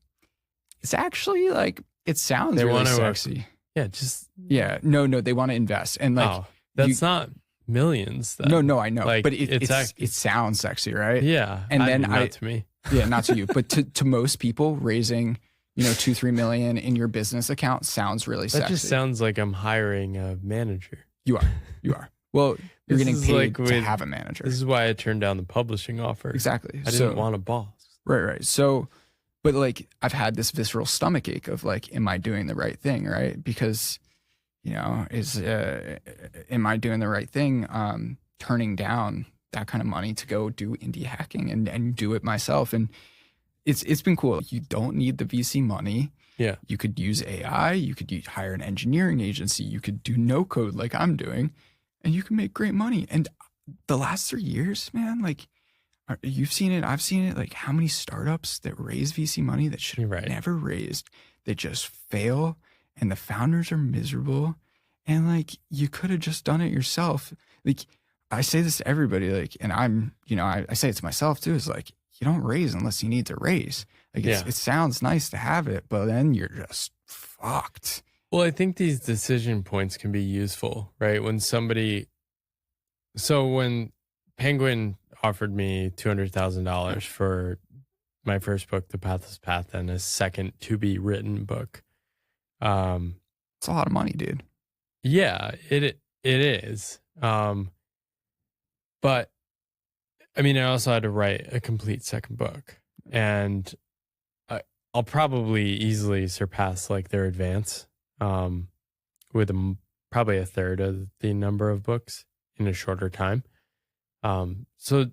it's actually like, it sounds really sexy. Yeah, no, they want to invest. And like, that's not millions. Then. No, I know. Like, but it sounds sexy, right? Yeah. And then not to me. Yeah, not to you, but to most people, raising, 2-3 million in your business account sounds really sexy. That just sounds like I'm hiring a manager. You are. Well, you're getting paid to have a manager. This is why I turned down the publishing offer. Exactly. I didn't want a boss. Right. So, but like, I've had this visceral stomach ache of like, am I doing the right thing? Right. Because, am I doing the right thing? Turning down that kind of money to go do indie hacking and do it myself. And it's been cool. You don't need the VC money. Yeah. You could use AI. You could hire an engineering agency. You could do no code like I'm doing, and you can make great money. And the last 3 years, man, like you've seen it, I've seen it. Like how many startups that raise VC money that should have never raised, they just fail, and the founders are miserable. And like you could have just done it yourself. Like I say this to everybody, like, and I'm, I say it to myself too. Is like, you don't raise unless you need to raise. Like it sounds nice to have it, but then you're just fucked. Well, I think these decision points can be useful, right? When Penguin offered me $200,000 for my first book, The Pathless Path, and a second to be written book. It's a lot of money, dude. Yeah, it is. But I mean, I also had to write a complete second book. and I'll probably easily surpass like their advance with probably a third of the number of books in a shorter time. So it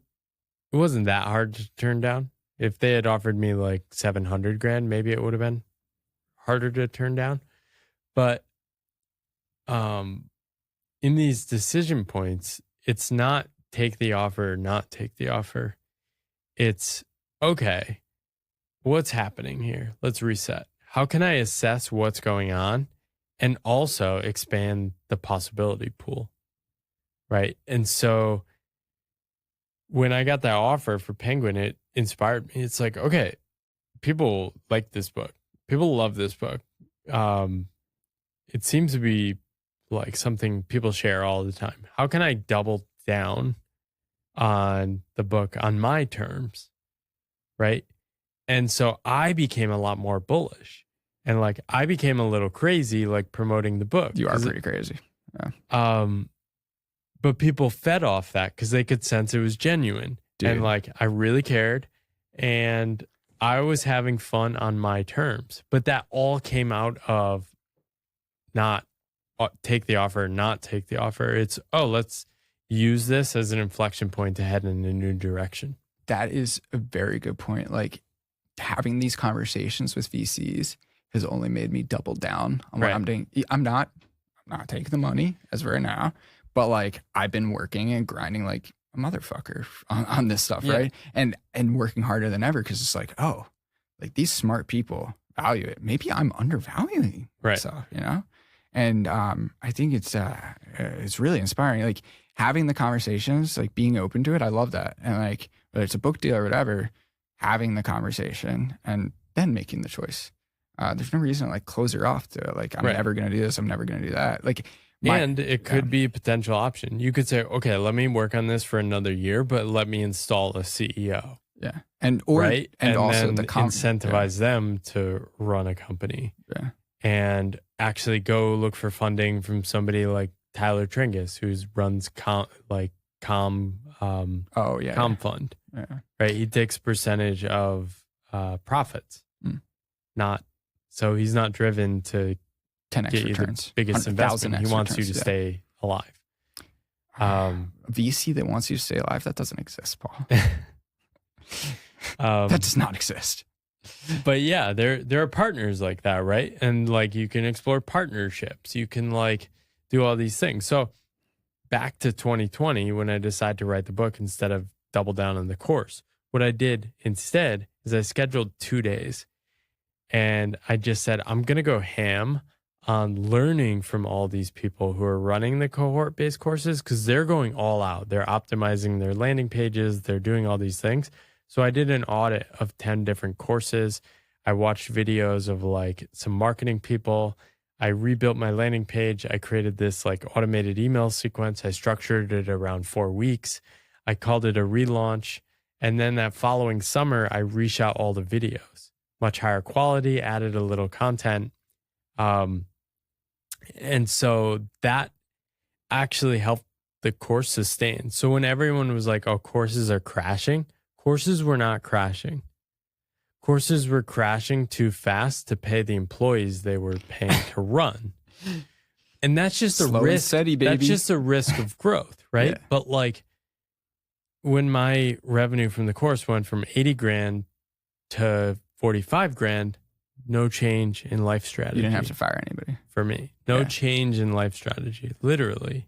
wasn't that hard to turn down. If they had offered me like 700 grand, maybe it would have been harder to turn down. But in these decision points, it's not take the offer or not take the offer. It's okay, what's happening here? Let's reset. How can I assess what's going on and also expand the possibility pool? Right. And so when I got that offer for Penguin, it inspired me. It's like, okay, people like this book. People love this book. It seems to be like something people share all the time. How can I double down on the book on my terms? Right. And so I became a lot more bullish, and like I became a little crazy, like promoting the book. You are pretty crazy. Yeah. But people fed off that because they could sense it was genuine. Dude. And like I really cared, and I was having fun on my terms. But that all came out of not take the offer, not take the offer. It's, let's use this as an inflection point to head in a new direction. That is a very good point. Like having these conversations with VCs has only made me double down on what I'm doing. I'm not taking the money as of right now, but like I've been working and grinding like a motherfucker on this stuff, right? And working harder than ever because it's like, oh, like these smart people value it. Maybe I'm undervaluing myself, you know? And I think it's really inspiring. Like having the conversations, like being open to it. I love that. And like whether it's a book deal or whatever, having the conversation and then making the choice. There's no reason to like close her off to like, I'm never going to do this. I'm never going to do that. Like, and it could be a potential option. You could say, okay, let me work on this for another year, but let me install a CEO. Yeah. And also then the incentivize them to run a company. Yeah. And actually go look for funding from somebody like Tyler Tringus, who runs Calm Fund. Yeah. Right. He takes percentage of profits. So he's not driven to 10x get returns. You the biggest investment. He wants you to stay alive. VC that wants you to stay alive, that doesn't exist, Paul. That does not exist. But yeah, there are partners like that, right? And like you can explore partnerships. You can like do all these things. So back to 2020, when I decided to write the book instead of double down on the course, what I did instead is I scheduled 2 days. And I just said, I'm going to go ham on learning from all these people who are running the cohort-based courses because they're going all out. They're optimizing their landing pages. They're doing all these things. So I did an audit of 10 different courses. I watched videos of like some marketing people. I rebuilt my landing page. I created this like automated email sequence. I structured it around 4 weeks. I called it a relaunch. And then that following summer, I reshot all the videos. Much higher quality, added a little content. And so that actually helped the course sustain. So when everyone was like, oh, courses are crashing, courses were not crashing. Courses were crashing too fast to pay the employees they were paying to run. And that's just a risk. Steady, baby. That's just a risk of growth, right? Yeah. But like when my revenue from the course went from 80 grand to 45 grand, no change in life strategy. You didn't have to fire anybody. For me. No change in life strategy, literally.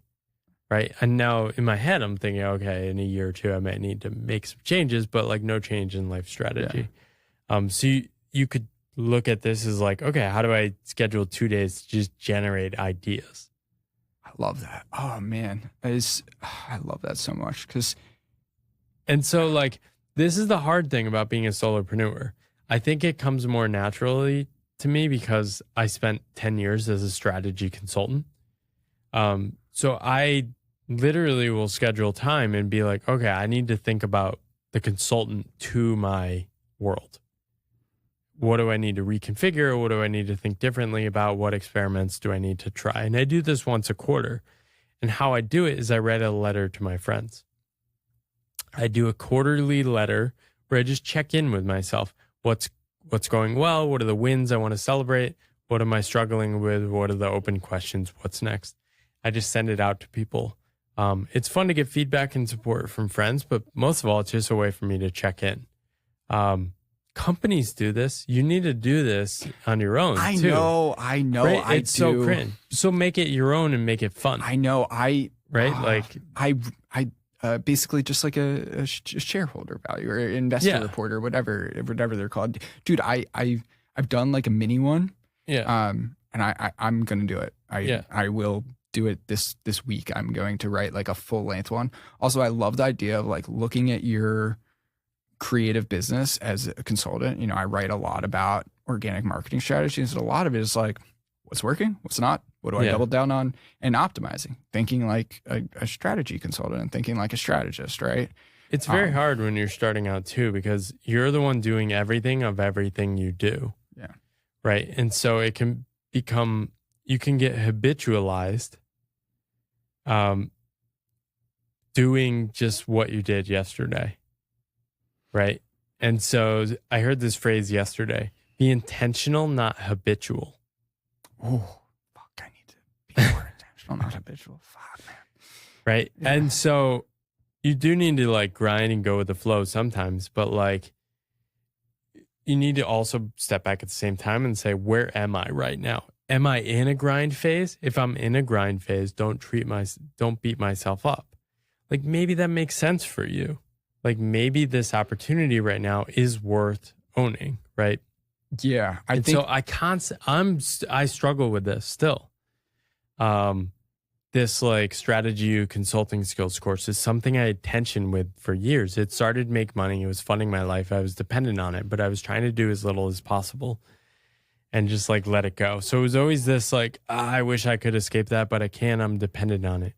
Right. And now in my head, I'm thinking, okay, in a year or two, I might need to make some changes, but like no change in life strategy. Yeah. So you could look at this as like, okay, how do I schedule 2 days to just generate ideas? I love that. Oh man. I love that so much. And so like, this is the hard thing about being a solopreneur. I think it comes more naturally to me because I spent 10 years as a strategy consultant. So I literally will schedule time and be like, okay, I need to think about the consultant to my world. What do I need to reconfigure? What do I need to think differently about? What experiments do I need to try? And I do this once a quarter. And how I do it is I write a letter to my friends. I do a quarterly letter where I just check in with myself. What's going well? What are the wins I want to celebrate? What am I struggling with? What are the open questions? What's next? I just send it out to people. It's fun to get feedback and support from friends, but most of all, it's just a way for me to check in. Companies do this. You need to do this on your own. I too, know. right? It's so cringe. So make it your own and make it fun. I know. Right? I basically just like a shareholder value or investor report or whatever they're called. Dude, I've done like a mini one. Yeah. And I'm gonna do it. I will do it this week. I'm going to write like a full length one. Also, I love the idea of like looking at your creative business as a consultant. You know, I write a lot about organic marketing strategies. And a lot of it is like, what's working? What's not? What do I double down on? And optimizing, thinking like a strategy consultant and thinking like a strategist, right? It's very hard when you're starting out too, because you're the one doing everything of everything you do. Yeah. Right. And so it can become, you can get habitualized doing just what you did yesterday. Right. And so I heard this phrase yesterday, be intentional, not habitual. Oh, fuck. I need to be more intentional, not habitual. Fuck, man. Right. Yeah. And so you do need to like grind and go with the flow sometimes, but like you need to also step back at the same time and say, where am I right now? Am I in a grind phase? If I'm in a grind phase, don't beat myself up. Like maybe that makes sense for you. Like maybe this opportunity right now is worth owning, right? Yeah, I think so. I struggle with this still. This like strategy consulting skills course is something I had tension with for years. It started to make money. It was funding my life. I was dependent on it, but I was trying to do as little as possible and just like let it go. So it was always this like, I wish I could escape that, but I can't. I'm dependent on it.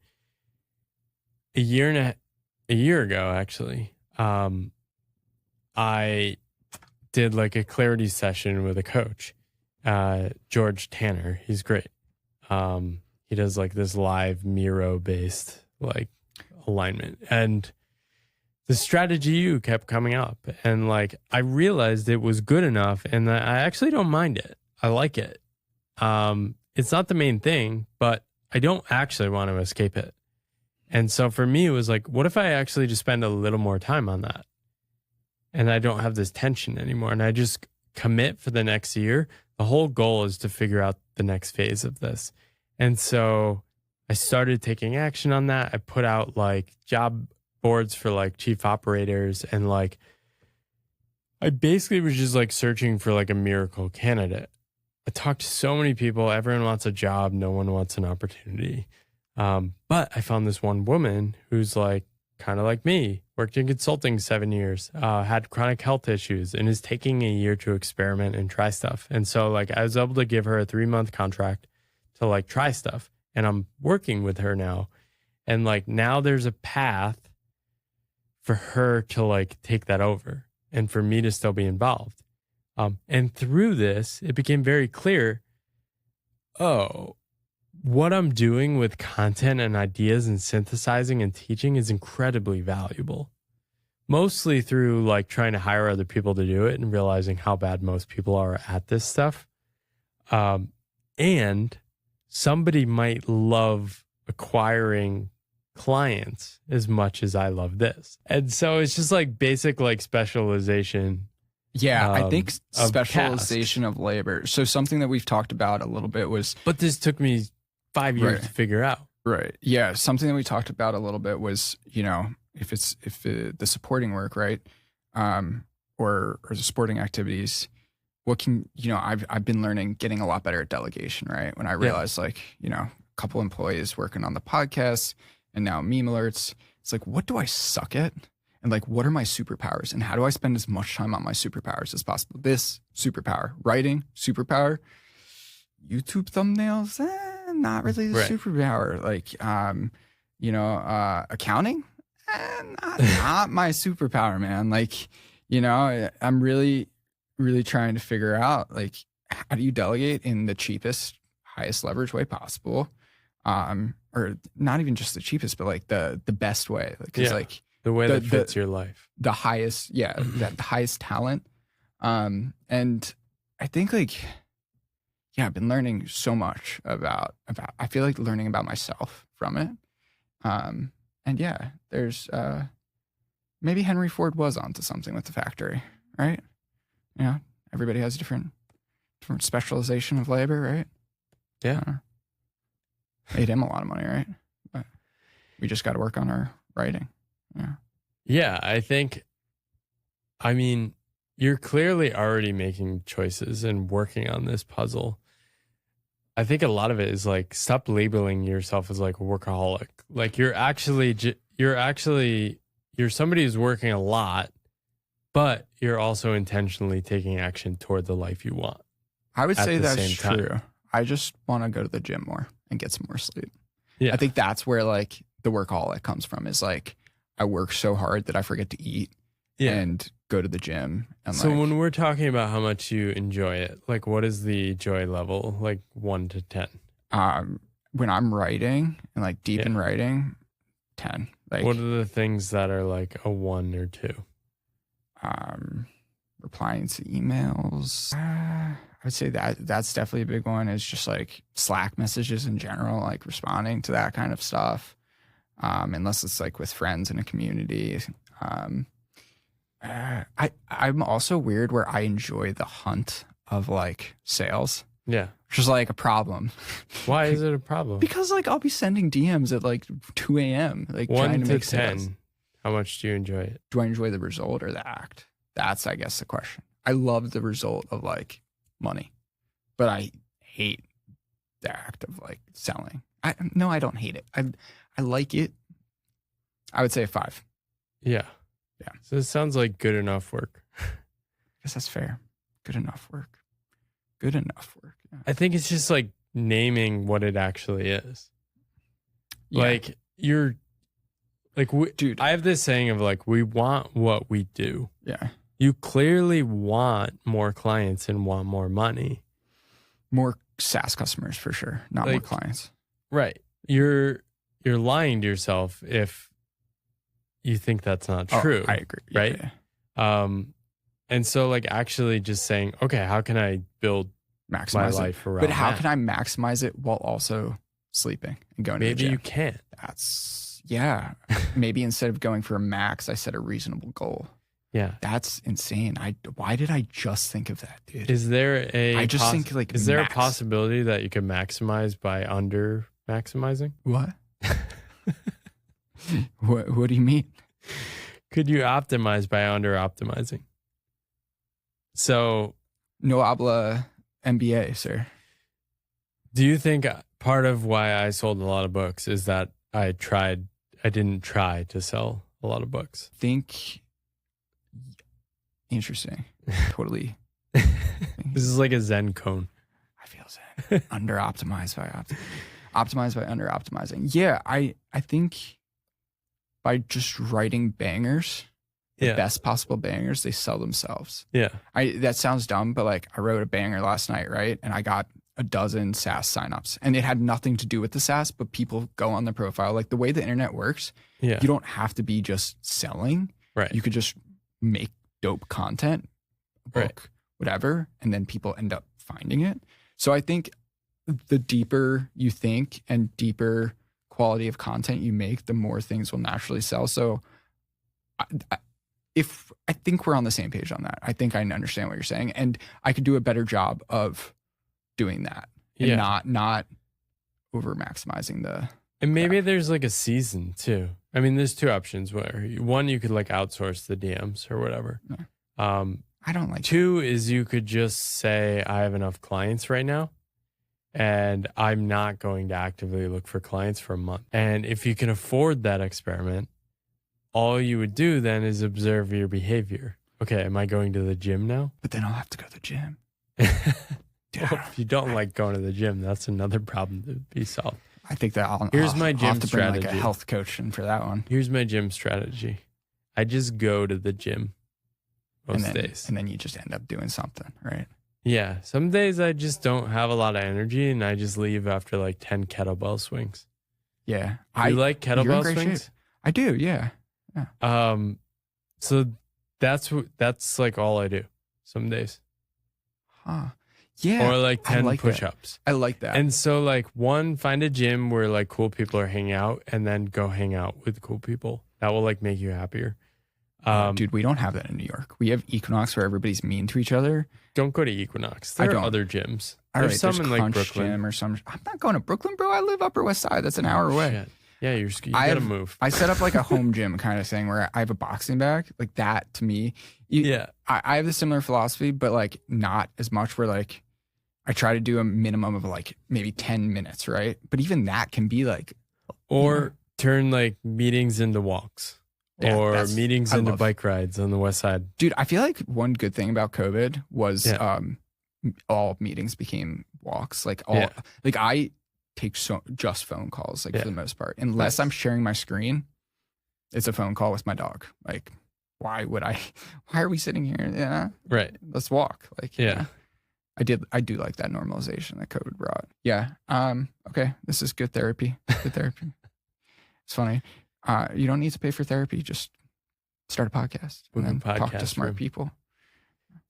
A year ago, actually, I did like a clarity session with a coach, George Tanner. He's great. He does like this live Miro based like alignment, and the strategy you kept coming up, and like I realized it was good enough, and I actually don't mind it. I like it. It's not the main thing, but I don't actually want to escape it. And so for me, it was like, what if I actually just spend a little more time on that? And I don't have this tension anymore. And I just commit for the next year. The whole goal is to figure out the next phase of this. And so I started taking action on that. I put out like job boards for like chief operators. And like, I basically was just like searching for like a miracle candidate. I talked to so many people. Everyone wants a job. No one wants an opportunity. But I found this one woman who's like kind of like me, worked in consulting 7 years, had chronic health issues, and is taking a year to experiment and try stuff. And so like I was able to give her a 3-month contract to like try stuff, and I'm working with her now. And like now there's a path for her to like take that over and for me to still be involved. And through this, it became very clear, what I'm doing with content and ideas and synthesizing and teaching is incredibly valuable. Mostly through like trying to hire other people to do it and realizing how bad most people are at this stuff. And somebody might love acquiring clients as much as I love this. And so it's just like basic like specialization. Yeah, I think specialization of labor. So something that we've talked about a little bit was... But this took me 5 years to figure out. Right. Yeah. Something that we talked about a little bit was, you know, if the supporting work, right. Or the supporting activities, what can, you know, I've been learning, getting a lot better at delegation, right. When I realized like, you know, a couple employees working on the podcast and now memelords, it's like, what do I suck at? And like, what are my superpowers and how do I spend as much time on my superpowers as possible? This superpower, writing, superpower, YouTube thumbnails, not really the superpower. Like, you know, accounting, not my superpower, man. Like, you know, I'm really, really trying to figure out like, how do you delegate in the cheapest, highest leverage way possible? Or not even just the cheapest, but like the best way. Because like The way that fits your life. The highest, the highest talent. And I think I've been learning so much about I feel like learning about myself from it. And yeah, there's maybe Henry Ford was onto something with the factory, right? Everybody has different specialization of labor, right? Yeah. Made him a lot of money, right? But we just got to work on our writing. Yeah, I mean, you're clearly already making choices and working on this puzzle. I think a lot of it is like, stop labeling yourself as like a workaholic. Like you're somebody who's working a lot, but you're also intentionally taking action toward the life you want. I would say that's true. Time. I just want to go to the gym more and get some more sleep. Yeah. I think that's where like the workaholic comes from, is like I work so hard that I forget to eat and go to the gym. And so when we're talking about how much you enjoy it, like what is the joy level, like 1 to 10? When I'm writing and like deep in writing, 10. Like, what are the things that are like a 1 or 2? Replying to emails. I would say that's definitely a big one. Is just like Slack messages in general, like responding to that kind of stuff. Unless it's like with friends in a community. I'm also weird where I enjoy the hunt of like sales. Yeah. Which is like a problem. Why is it a problem? Because like I'll be sending DMs at like 2 a.m. like 1 trying to to make 10. sales. How much do you enjoy it? Do I enjoy the result or the act? That's, I guess, the question. I love the result of like money, but I hate the act of like selling. I don't hate it. I like it. I would say a 5. Yeah. Yeah. So it sounds like good enough work. I guess that's fair. Good enough work. Good enough work. Yeah. I think it's just like naming what it actually is. Yeah. Like you're like, dude, I have this saying of like, we want what we do. Yeah. You clearly want more clients and want more money. More SaaS customers for sure, not more clients. Right. You're lying to yourself if you think that's not true. I agree. Right. Yeah. And so like actually just saying, okay, how can I build maximize my life around But how that? can I maximize it while also sleeping and going to the Maybe gym? you can't. Maybe instead of going for a max, I set a reasonable goal. Yeah. That's insane. Why did I just think of that, dude? Is there I just think like is there max. a possibility that you could maximize by under maximizing? What? What do you mean? Could you optimize by under optimizing? So No habla MBA, sir. do you think part of why I sold a lot of books is that I didn't try to sell a lot of books? Interesting. Totally. This is like a Zen cone. I feel zen. Under optimized by optimized by under optimizing. Yeah, I think by just writing bangers, the best possible bangers, they sell themselves. Yeah. That sounds dumb, but like I wrote a banger last night, right? And I got a dozen SaaS signups, and it had nothing to do with the SaaS, but people go on the profile. Like the way the internet works, Yeah. you don't have to be just selling. Right. You could just make dope content, a book, whatever, and then people end up finding it. So I think the deeper you think and deeper quality of content you make, the more things will naturally sell. So I think we're on the same page on that. I think I understand what you're saying, and I could do a better job of doing that and not over maximizing the. And maybe there's like a season too. I mean, there's 2 options where one, you could like outsource the DMs or whatever. Yeah. I don't like 2 is you could just say, I have enough clients right now and I'm not going to actively look for clients for a month. And if you can afford that experiment, all you would do then is observe your behavior. Okay, am I going to the gym now? But then I'll have to go to the gym. Well, if you don't like going to the gym, that's another problem to be solved. I think that I'll my gym have to bring strategy. like a health coach in for that one. Here's my gym strategy. I just go to the gym most days. And then you just end up doing something, right? Yeah. Some days I just don't have a lot of energy and I just leave after like 10 kettlebell swings. Yeah. You like you're in kettlebell great swings? shape. I do, yeah. So that's like all I do some days. Huh. Yeah. Or like 10 like push-ups. I like that. And so like find a gym where like cool people are hanging out and then go hang out with cool people. That will like make you happier. Dude, we don't have that in New York. We have Equinox where everybody's mean to each other. Don't go to Equinox. There are other gyms. All There's right, some there's in like Crunch Brooklyn. Gym or some. I'm not going to Brooklyn, bro. I live Upper West Side. That's an hour away. Shit. Yeah, you gotta move. I set up like a home gym kind of thing where I have a boxing bag. Like that to me. I have a similar philosophy, but like not as much where like I try to do a minimum of like maybe 10 minutes, right? But even that can be like. Or turn like meetings into walks. Yeah, or meetings into bike rides on the west side. Dude, I feel like one good thing about COVID was all meetings became walks. Like like I take just phone calls like for the most part. Unless I'm sharing my screen, it's a phone call with my dog. Like why are we sitting here? Yeah. Right. Let's walk. Like I do like that normalization that COVID brought. Yeah. Okay. This is good therapy. Good therapy. It's funny. You don't need to pay for therapy. Just start a podcast and then talk to smart people.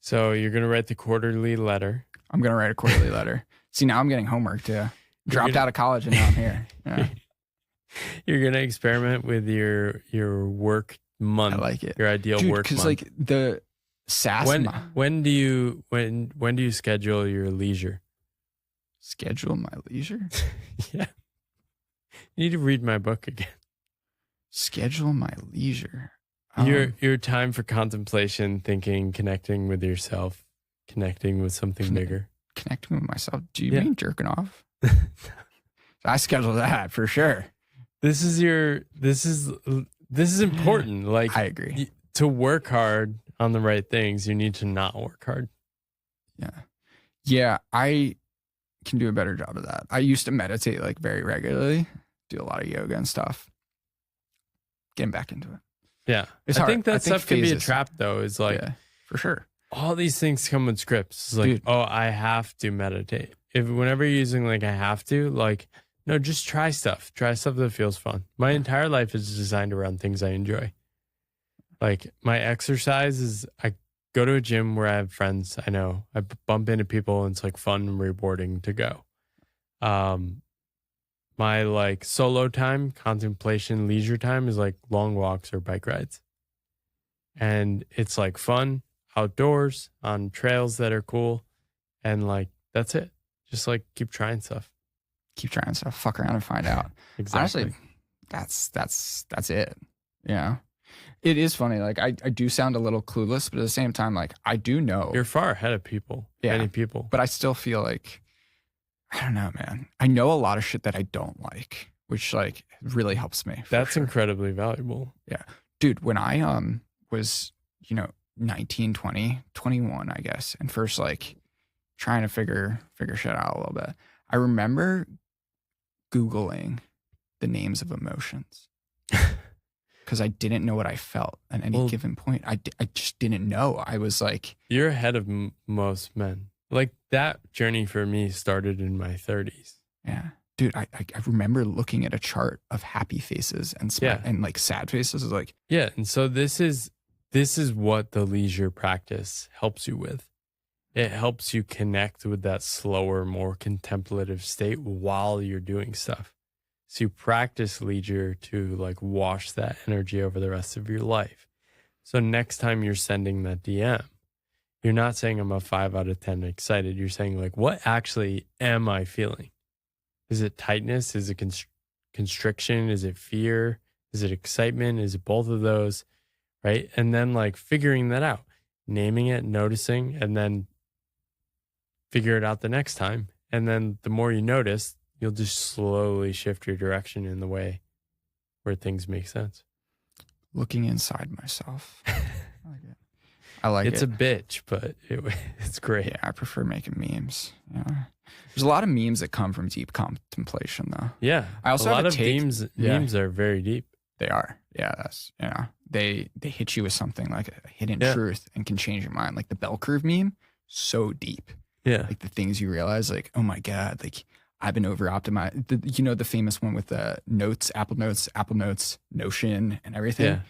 So you're going to write the quarterly letter. I'm going to write a quarterly letter. See, now I'm getting homework too. Dropped out of college and now I'm here. Yeah. You're going to experiment with your work month. I like it. Your ideal work month. Because like the SaaS. When do you schedule your leisure? Schedule my leisure? Yeah. You need to read my book again. Schedule my leisure. Your time for contemplation, thinking, connecting with yourself, connecting with something bigger. Connecting with myself. Do you mean jerking off? I schedule that for sure. This is important. Like I agree. To work hard on the right things, you need to not work hard. Yeah. Yeah, I can do a better job of that. I used to meditate like very regularly, do a lot of yoga and stuff. Getting back into it. Yeah. I think that stuff can be a trap though. Is like, for sure. All these things come with scripts. It's like, I have to meditate. Whenever you're using like I have to, like, no, just try stuff. Try stuff that feels fun. My entire life is designed around things I enjoy. Like my exercise is I go to a gym where I have friends I know. I bump into people and it's like fun and rewarding to go. My like solo time, contemplation, leisure time is like long walks or bike rides. And it's like fun, outdoors, on trails that are cool. And like, that's it. Just like keep trying stuff. Keep trying stuff. Fuck around and find out. Exactly. Honestly, that's it. You know? It is funny. Like I do sound a little clueless, but at the same time, like I do know. You're far ahead of people. Yeah. Many people. But I still feel like, I don't know, man. I know a lot of shit that I don't like, which like really helps me. That's incredibly valuable. Yeah. Dude, when I was, 19, 20, 21, I guess, and first like trying to figure shit out a little bit, I remember Googling the names of emotions because I didn't know what I felt at any given point. I just didn't know. I was like... You're ahead of most men. Like that journey for me started in my 30s. Yeah. Dude, I remember looking at a chart of happy faces and and like sad faces. Like, yeah. And so this is what the leisure practice helps you with. It helps you connect with that slower, more contemplative state while you're doing stuff. So you practice leisure to like wash that energy over the rest of your life. So next time you're sending that DM, you're not saying I'm a 5 out of 10 excited. You're saying like, what actually am I feeling? Is it tightness? Is it constriction? Is it fear? Is it excitement? Is it both of those? Right. And then like figuring that out, naming it, noticing, and then figure it out the next time. And then the more you notice, you'll just slowly shift your direction in the way where things make sense. Looking inside myself. I like it. It's a bitch, but it's great. Yeah, I prefer making memes. Yeah. There's a lot of memes that come from deep contemplation, though. Yeah, I also a lot of memes are very deep. They are. Yeah, they hit you with something like a hidden truth and can change your mind. Like the bell curve meme, so deep. Yeah, like the things you realize, like, oh my god, like I've been over optimized. The famous one with the notes, Apple Notes, Notion, and everything. Yeah.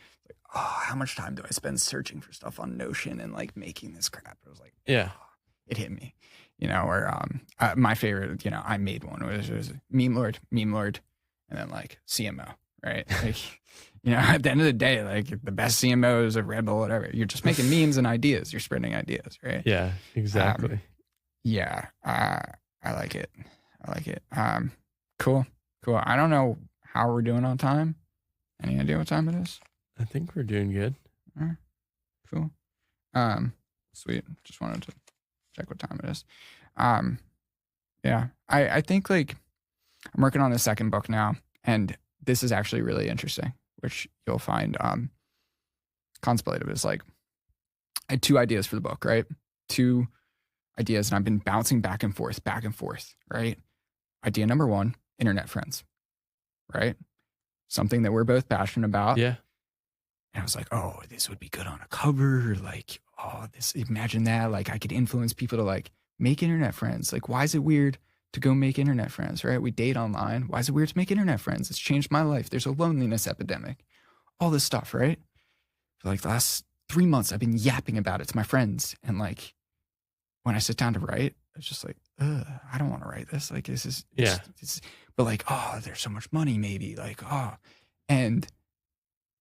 oh, how much time do I spend searching for stuff on Notion and like making this crap? I was like, Yeah. oh, it hit me, you know, or my favorite, you know, I made one was memelord, and then like CMO, right? Like, you know, at the end of the day, like the best CMO is a Red Bull, whatever. You're just making memes and ideas. You're spreading ideas, right? Yeah, exactly. Yeah, I like it. Cool. I don't know how we're doing on time. Any idea what time it is? I think we're doing good. All right. Cool. Sweet. Just wanted to check what time it is. Yeah. I think like I'm working on the second book now, and this is actually really interesting, which you'll find contemplative. Is like I had 2 ideas for the book, right? 2 ideas, and I've been bouncing back and forth, right? Idea number 1, internet friends, right? Something that we're both passionate about. Yeah. And I was like, oh, this would be good on a cover. Like, oh, imagine that. Like, I could influence people to like make internet friends. Like, why is it weird to go make internet friends, right? We date online. Why is it weird to make internet friends? It's changed my life. There's a loneliness epidemic. All this stuff, right? For like the last 3 months, I've been yapping about it to my friends. And like, when I sit down to write, it's just like, I don't want to write this. Like, this is, but like, oh, there's so much money, maybe. Like, oh, and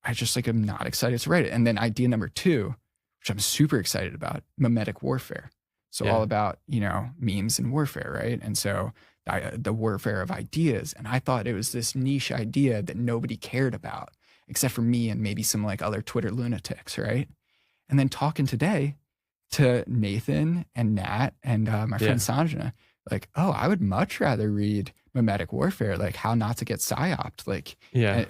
I just like, I'm not excited to write it. And then idea number 2, which I'm super excited about, memetic warfare. So all about, you know, memes and warfare, right? And so the warfare of ideas. And I thought it was this niche idea that nobody cared about, except for me and maybe some like other Twitter lunatics, right? And then talking today to Nathan and Nat and my friend Sanjana, like, oh, I would much rather read memetic warfare, like how not to get psyoped. Like,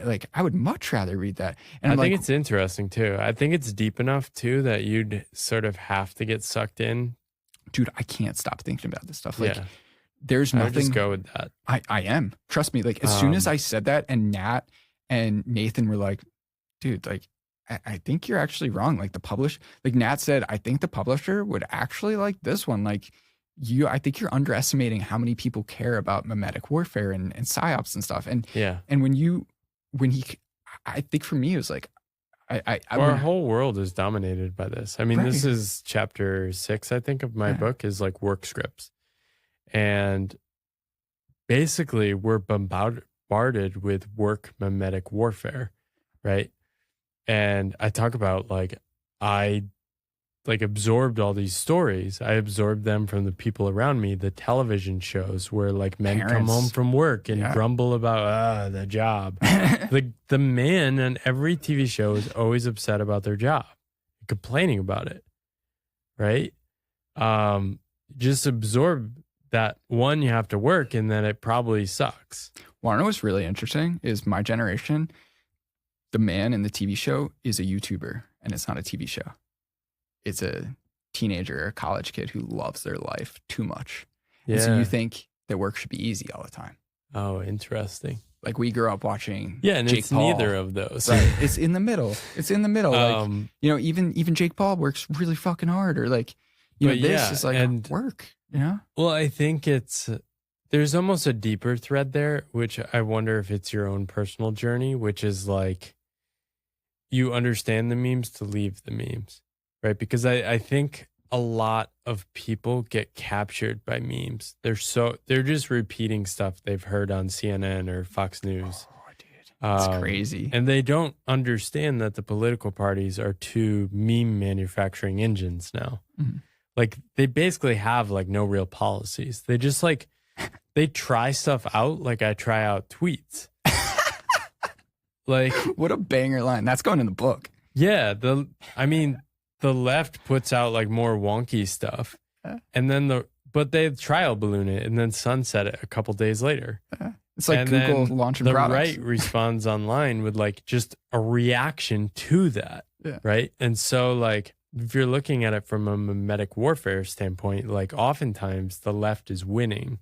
like I would much rather read that. And I think it's interesting too. I think it's deep enough too that you'd sort of have to get sucked in. Dude, I can't stop thinking about this stuff. Like, there's nothing. Just go with that. I am. Trust me. Like, as soon as I said that, and Nat and Nathan were like, dude, like, I think you're actually wrong. Like like Nat said, I think the publisher would actually like this one. Like I think you're underestimating how many people care about memetic warfare and psyops and stuff. And I think for me, it was like, our whole world is dominated by this. I mean, this is chapter 6, I think, of my book is like work scripts. And basically we're bombarded with work memetic warfare, right? And I talk about like, I like absorbed all these stories. I absorbed them from the people around me, the television shows where like men come home from work and grumble about the job. The man on every TV show is always upset about their job, complaining about it, right? Just absorb that one, you have to work, and then it probably sucks. Want to know what's really interesting is my generation, the man in the TV show is a YouTuber, and it's not a TV show. It's a teenager or a college kid who loves their life too much. Yeah. And so you think that work should be easy all the time. Oh, interesting. Like we grew up watching and Jake it's Paul. Neither of those. Right. It's in the middle. Like, you know, even Jake Paul works really fucking hard, or like, you know, this is like work, you know? Well, I think there's almost a deeper thread there, which I wonder if it's your own personal journey, which is like, you understand the memes to leave the memes, right? Because I think a lot of people get captured by memes. They're just repeating stuff they've heard on CNN or Fox News. Oh, dude, that's crazy. And they don't understand that the political parties are 2 meme manufacturing engines now. Mm-hmm. Like they basically have like no real policies. They just like, they try stuff out. Like I try out tweets. Like, what a banger line. That's going in the book. Yeah. The left puts out like more wonky stuff, and then but they trial balloon it and then sunset it a couple days later. It's like and Google launching products. The right responds online with like just a reaction to that. Yeah. Right. And so like, if you're looking at it from a memetic warfare standpoint, like oftentimes the left is winning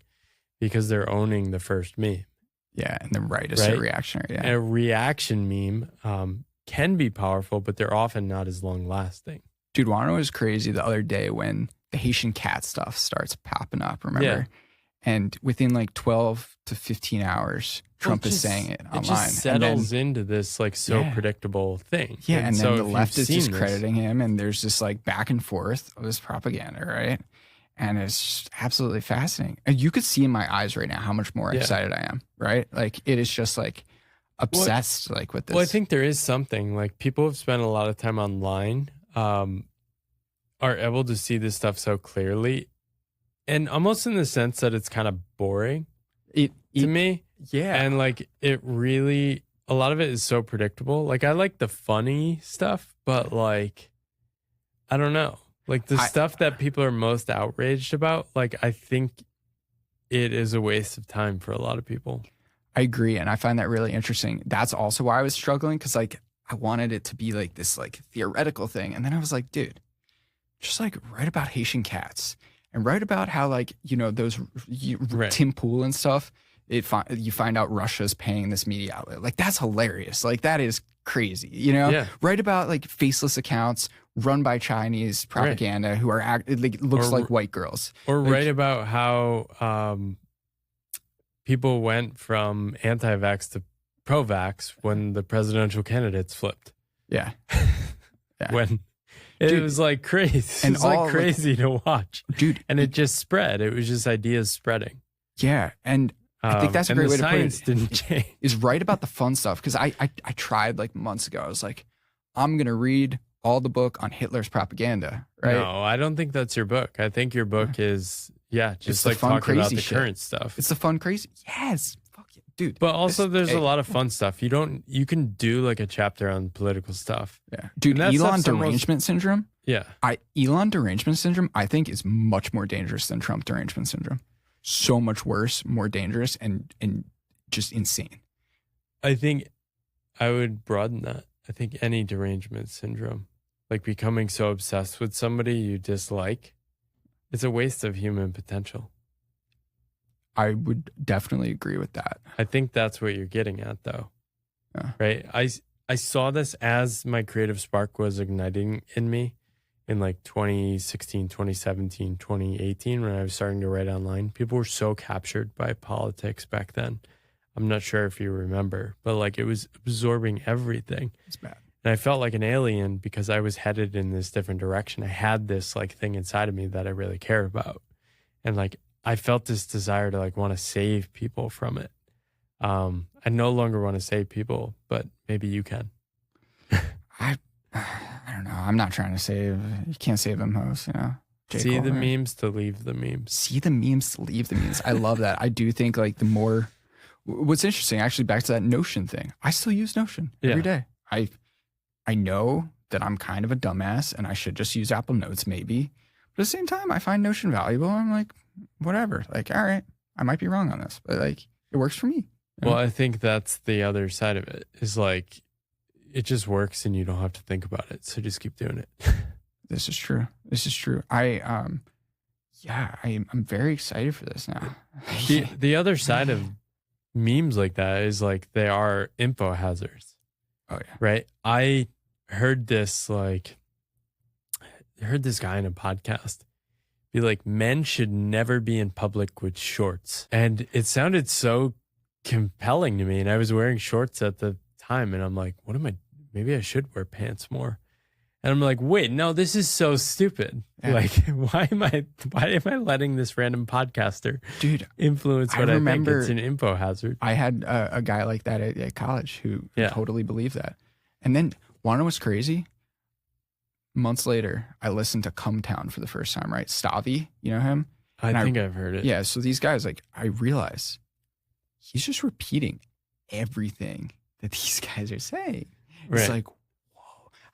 because they're owning the first meme. Yeah, and the right is so reactionary. Yeah. A reaction meme can be powerful, but they're often not as long lasting. Dude, wanna know what was crazy the other day when the Haitian cat stuff starts popping up, remember? Yeah. And within like 12 to 15 hours, Trump is saying it online. It just settles into this like so predictable thing. Yeah, and so then the left is discrediting this, him, and there's this like back and forth of this propaganda, right? And it's just absolutely fascinating. And you could see in my eyes right now how much more excited I am, right? Like it is just like obsessed like with this. Well, I think there is something like people have spent a lot of time online, are able to see this stuff so clearly, and almost in the sense that it's kind of boring to me. Yeah. And like it really, a lot of it is so predictable. Like I like the funny stuff, but like, I don't know. Like the stuff that people are most outraged about, like I think it is a waste of time for a lot of people. I agree. And I find that really interesting. That's also why I was struggling, because like I wanted it to be like this like theoretical thing. And then I was like, dude, just like write about Haitian cats and write about how like, you know, those Tim Pool and stuff, you find out Russia's paying this media outlet. Like that's hilarious. Like that is crazy, you know? Yeah. Write about like faceless accounts run by Chinese propaganda who are looks like white girls. Or like, write about how people went from anti-vax to pro-vax when the presidential candidates flipped. Yeah. When it was like crazy. It was like crazy to watch. Dude. And it just spread. It was just ideas spreading. Yeah. And I think that's a great way to put it. Science didn't change. Is write about the fun stuff. Because I tried like months ago. I was like, I'm going to read all the book on Hitler's propaganda, right? No, I don't think that's your book. I think your book is, just like fun, talking about the shit. current stuff. It's the fun, crazy. Yes. Fuck yeah, dude. But also there's a lot of fun stuff. You can do like a chapter on political stuff. Yeah. Dude, Elon derangement syndrome. Yeah. Elon derangement syndrome, I think, is much more dangerous than Trump derangement syndrome. So much worse, more dangerous, and just insane. I think I would broaden that. I think any derangement syndrome, like becoming so obsessed with somebody you dislike, it's a waste of human potential. I would definitely agree with that. I think that's what you're getting at, though. Yeah. Right? I saw this as my creative spark was igniting in me in like 2016, 2017, 2018, when I was starting to write online. People were so captured by politics back then. I'm not sure if you remember, but like it was absorbing everything. It's bad. And I felt like an alien because I was headed in this different direction. I had this like thing inside of me that I really cared about. And like I felt this desire to like want to save people from it. I no longer want to save people, but maybe you can. I don't know. I'm not trying to save. You can't save them hoes, you know. See the memes to leave the memes. See the memes to leave the memes. I love that. I do think like the more. What's interesting, actually, back to that Notion thing. I still use Notion every day. I know that I'm kind of a dumbass and I should just use Apple Notes maybe. But at the same time, I find Notion valuable. I'm like, whatever. Like, all right, I might be wrong on this, but like, it works for me. Well, I think that's the other side of it is like, it just works and you don't have to think about it. So just keep doing it. This is true. This is true. I'm very excited for this now. The other side of memes like that is like they are info hazards. Oh yeah. Right. I heard this guy in a podcast be like, men should never be in public with shorts. And it sounded so compelling to me. And I was wearing shorts at the time and I'm like, maybe I should wear pants more. And I'm like, wait, no, this is so stupid. Yeah. Like, why am I letting this random podcaster influence what I think? It's an info hazard. I had a guy like that at college who totally believed that. And then, wanna know what's crazy? Months later, I listened to Come Town for the first time, right? Stavi, you know him? I think I've heard it. Yeah, so these guys, like, I realize he's just repeating everything that these guys are saying. It's Right. like,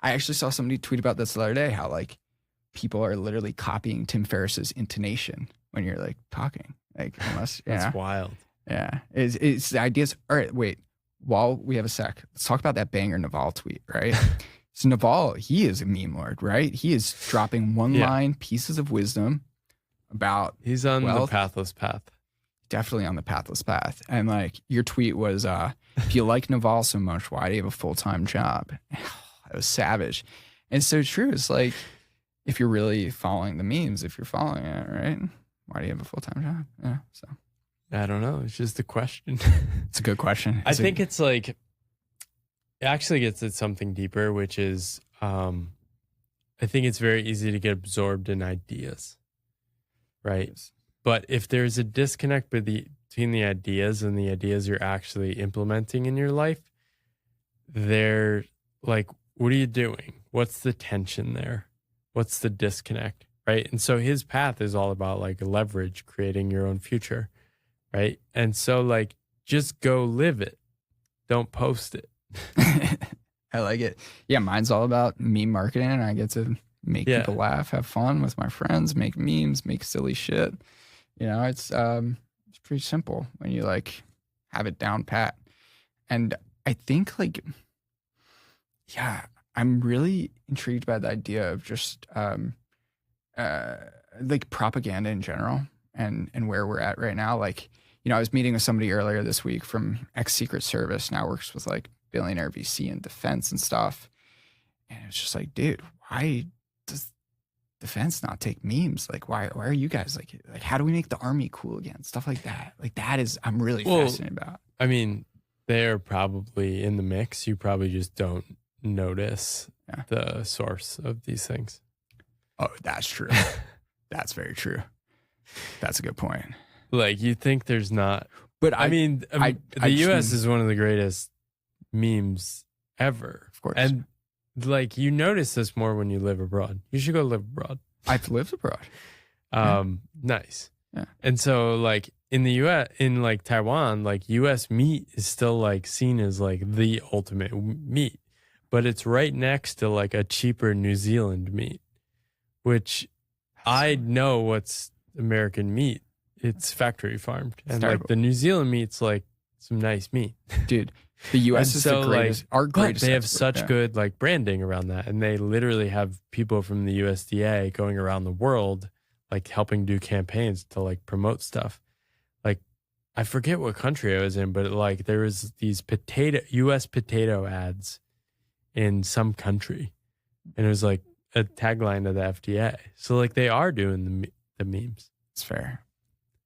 I actually saw somebody tweet about this the other day, how like people are literally copying Tim Ferriss's intonation when you're like talking. Like unless That's wild. Yeah. It's the ideas. All right, wait. While we have a sec, let's talk about that banger Naval tweet, right? So Naval, he is a meme lord, right? He is dropping one-line pieces of wisdom about He's on the pathless path. Definitely on the pathless path. And like your tweet was, if you like Naval so much, why do you have a full-time job? It was savage. And it's so true. It's like, if you're really following the memes, if you're following it, right? Why do you have a full-time job? Yeah. So I don't know. It's just a question. It's a good question. I think it's like, it actually gets at something deeper, which is, I think it's very easy to get absorbed in ideas, right? But if there's a disconnect between the ideas and the ideas you're actually implementing in your life, they're like, what are you doing? What's the tension there? What's the disconnect, right? And so his path is all about like leverage, creating your own future, right? And so like, just go live it. Don't post it. I like it. Yeah, mine's all about meme marketing. I get to make people laugh, have fun with my friends, make memes, make silly shit. You know, it's pretty simple when you like have it down pat. And I think like, yeah, I'm really intrigued by the idea of just like propaganda in general and where we're at right now. Like, you know, I was meeting with somebody earlier this week from ex-Secret Service, now works with like billionaire VC and defense and stuff. And it's just like, dude, why does defense not take memes? Like, why are you guys like how do we make the army cool again? Stuff like that. Like that is, I'm really fascinated about. I mean, they're probably in the mix. You probably just don't notice the source of these things. Oh, that's true. That's very true. That's a good point. Like you think there's not, but I mean, the US is one of the greatest memes ever. Of course. And like you notice this more when you live abroad. You should go live abroad. I've lived abroad. Nice. Yeah. And so like in the US, in like Taiwan, like US meat is still like seen as like the ultimate meat, but it's right next to like a cheaper New Zealand meat, which I know what's American meat. It's factory farmed. And like the New Zealand meat's like some nice meat. Dude, the US is the greatest, like, our greatest. They have such good like branding around that. And they literally have people from the USDA going around the world, like helping do campaigns to like promote stuff. Like I forget what country I was in, but like there was these US potato ads in some country. And it was like a tagline of the FDA. So like they are doing the memes. It's fair.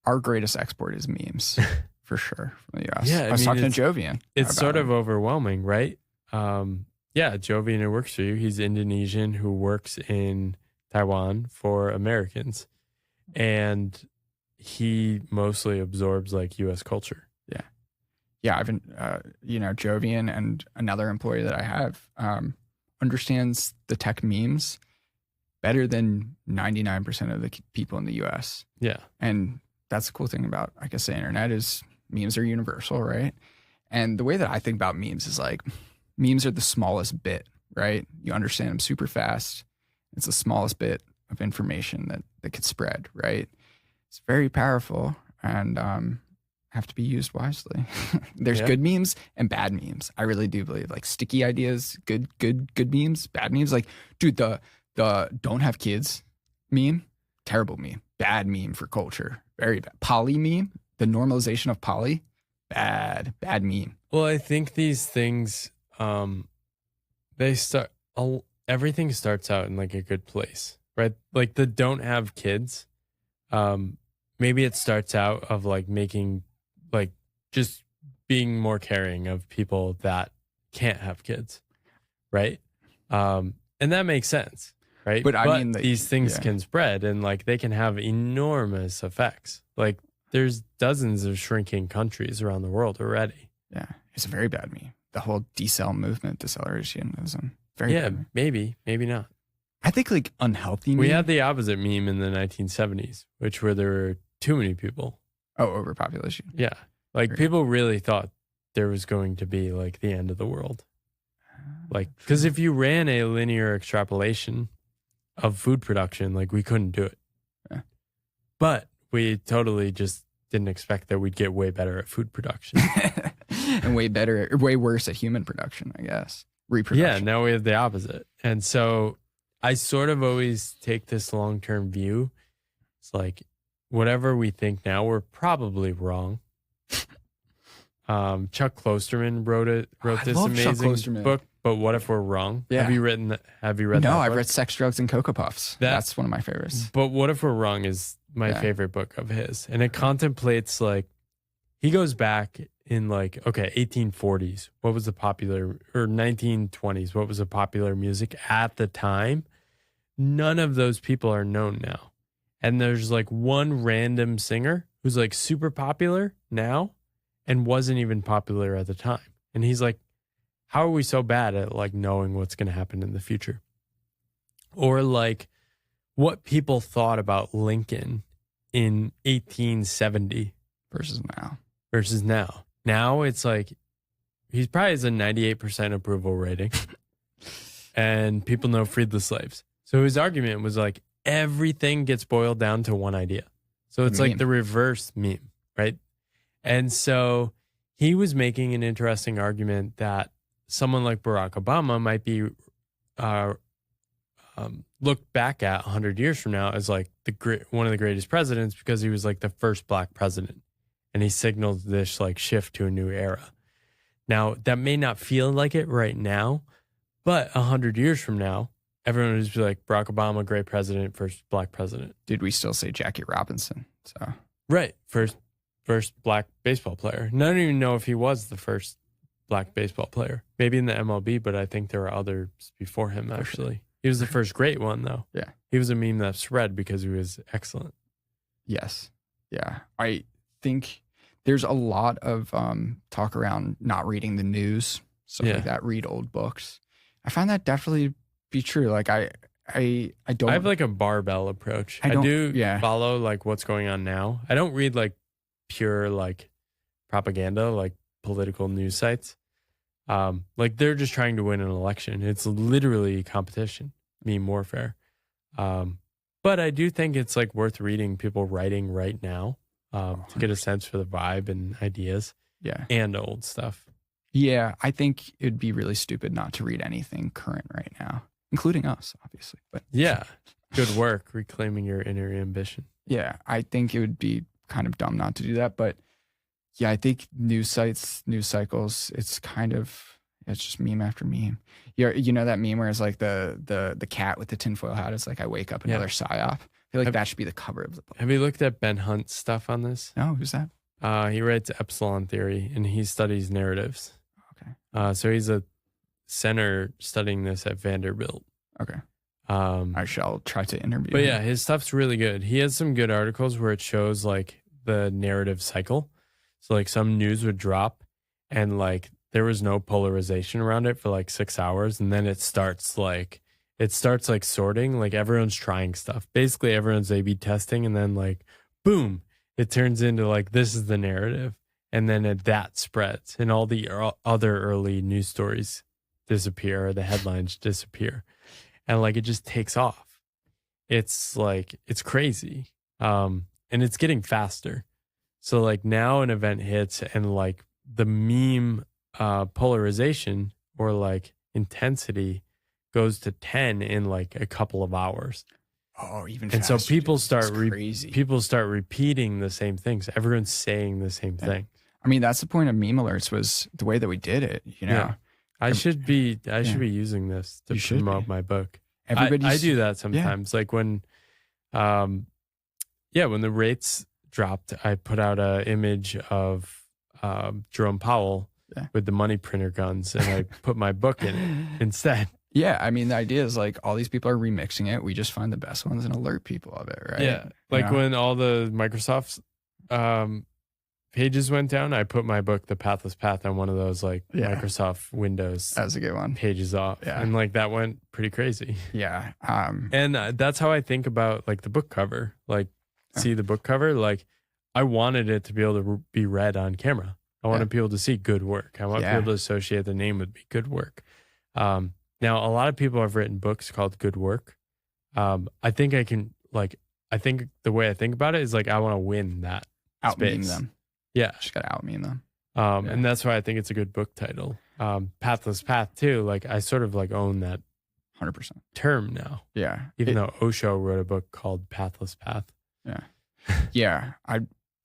Our greatest export is memes, for sure, from the US. Yeah, I was talking to Jovian. It's sort of overwhelming, right? Yeah, Jovian, who works for you, he's Indonesian who works in Taiwan for Americans. And he mostly absorbs like US culture. Yeah. Yeah, I've been, you know, Jovian and another employee that I have understands the tech memes better than 99% of the people in the US. Yeah. And that's the cool thing about, I guess, the internet is memes are universal, right? And the way that I think about memes is like memes are the smallest bit, right? You understand them super fast. It's the smallest bit of information that could spread, right? It's very powerful and have to be used wisely. There's good memes and bad memes. I really do believe like sticky ideas, good memes, bad memes. Like, dude, the don't have kids meme, terrible meme, bad meme for culture. Very bad. Poly meme, the normalization of poly, bad meme. Well, I think these things, everything starts out in like a good place, right? Like the don't have kids. Maybe it starts out of like making, like just being more caring of people that can't have kids, right? And that makes sense. Right. But I mean, these things can spread and like they can have enormous effects. Like there's dozens of shrinking countries around the world already. Yeah. It's a very bad meme. The whole decel movement, decelerationism. Very bad. Maybe not. I think like unhealthy meme. We had the opposite meme in the 1970s, which where there were too many people. Oh, overpopulation. Yeah. Like people really thought there was going to be like the end of the world. Like, because if you ran a linear extrapolation of food production, like we couldn't do it. Yeah. But we totally just didn't expect that we'd get way better at food production. And way worse at human production, I guess. Reproduction. Yeah, now we have the opposite. And so I sort of always take this long-term view. It's like, whatever we think now, we're probably wrong. Chuck Klosterman wrote this amazing book, But What If We're Wrong? Yeah. Have you read that? No, I've read Sex, Drugs, and Cocoa Puffs. That's one of my favorites. But What If We're Wrong is my favorite book of his. And it contemplates like he goes back in like, okay, 1840s. What was the popular, or 1920s? What was the popular music at the time? None of those people are known now. And there's like one random singer who's like super popular now and wasn't even popular at the time. And he's like, how are we so bad at like knowing what's going to happen in the future? Or like what people thought about Lincoln in 1870 versus now. Now it's like he's probably has a 98% approval rating and people know freed the slaves. So his argument was like everything gets boiled down to one idea. So it's like the reverse meme, right? And so he was making an interesting argument that someone like Barack Obama might be looked back at 100 years from now as like one of the greatest presidents because he was like the first black president. And he signaled this like shift to a new era. Now, that may not feel like it right now, but 100 years from now, everyone would just be like, Barack Obama, great president, first black president. Dude, we still say Jackie Robinson. So right, first black baseball player. And I don't even know if he was the first black baseball player. Maybe in the MLB, but I think there were others before him, actually. Sure. He was the first great one, though. Yeah. He was a meme that spread because he was excellent. Yes. Yeah. I think there's a lot of talk around not reading the news, stuff like that, read old books. I find that definitely be true. Like I don't. I have like a barbell approach. I do follow like what's going on now. I don't read like pure like propaganda, like political news sites. Like they're just trying to win an election. It's literally competition, meme warfare. But I do think it's like worth reading people writing right now. To get a sense for the vibe and ideas. Yeah. And old stuff. Yeah. I think it'd be really stupid not to read anything current right now, including us, obviously. But yeah. Good work reclaiming your inner ambition. Yeah. I think it would be kind of dumb not to do that. But yeah, I think news sites, news cycles, it's just meme after meme. You know that meme where it's like the cat with the tinfoil hat is like, I wake up another psyop. I feel like that should be the cover of the book. Have you looked at Ben Hunt's stuff on this? No, who's that? He writes Epsilon Theory, and he studies narratives. Okay. So he's a center studying this at Vanderbilt. Okay. I shall try to interview him. But yeah, his stuff's really good. He has some good articles where it shows like the narrative cycle. So like some news would drop, and like there was no polarization around it for like 6 hours, and then it starts like sorting, like everyone's trying stuff. Basically everyone's A/B testing, and then like, boom, it turns into like, this is the narrative. And then that spreads and all the other early news stories disappear, or the headlines disappear. And like, it just takes off. It's like, it's crazy. And it's getting faster. So like now an event hits and like the meme polarization or like intensity goes to 10 in like a couple of hours. Oh, even and faster. So people start people start repeating the same things. Everyone's saying the same thing. I mean, that's the point of meme alerts, was the way that we did it. You know, yeah. I should be using this to promote my book. I do that sometimes. Like when, when the rates dropped, I put out an image of Jerome Powell with the money printer guns, and I put my book in it instead. Yeah, I mean, the idea is like all these people are remixing it. We just find the best ones and alert people of it, right? Yeah, like when all the Microsoft pages went down, I put my book, The Pathless Path, on one of those like Microsoft Windows. That was a good one. Pages off, and like that went pretty crazy. Yeah, and that's how I think about like the book cover. Like, see the book cover. Like, I wanted it to be able to be read on camera. I wanted people to see good work. I want people to associate the name with good work. Now, a lot of people have written books called Good Work. I think I can, I think the way I think about it is like, I want to win that out-meme them. Yeah. Just got to out-meme them. And that's why I think it's a good book title. Pathless Path too. Like I sort of like own that 100% term now. Yeah. Even though Osho wrote a book called Pathless Path. Yeah. Yeah. I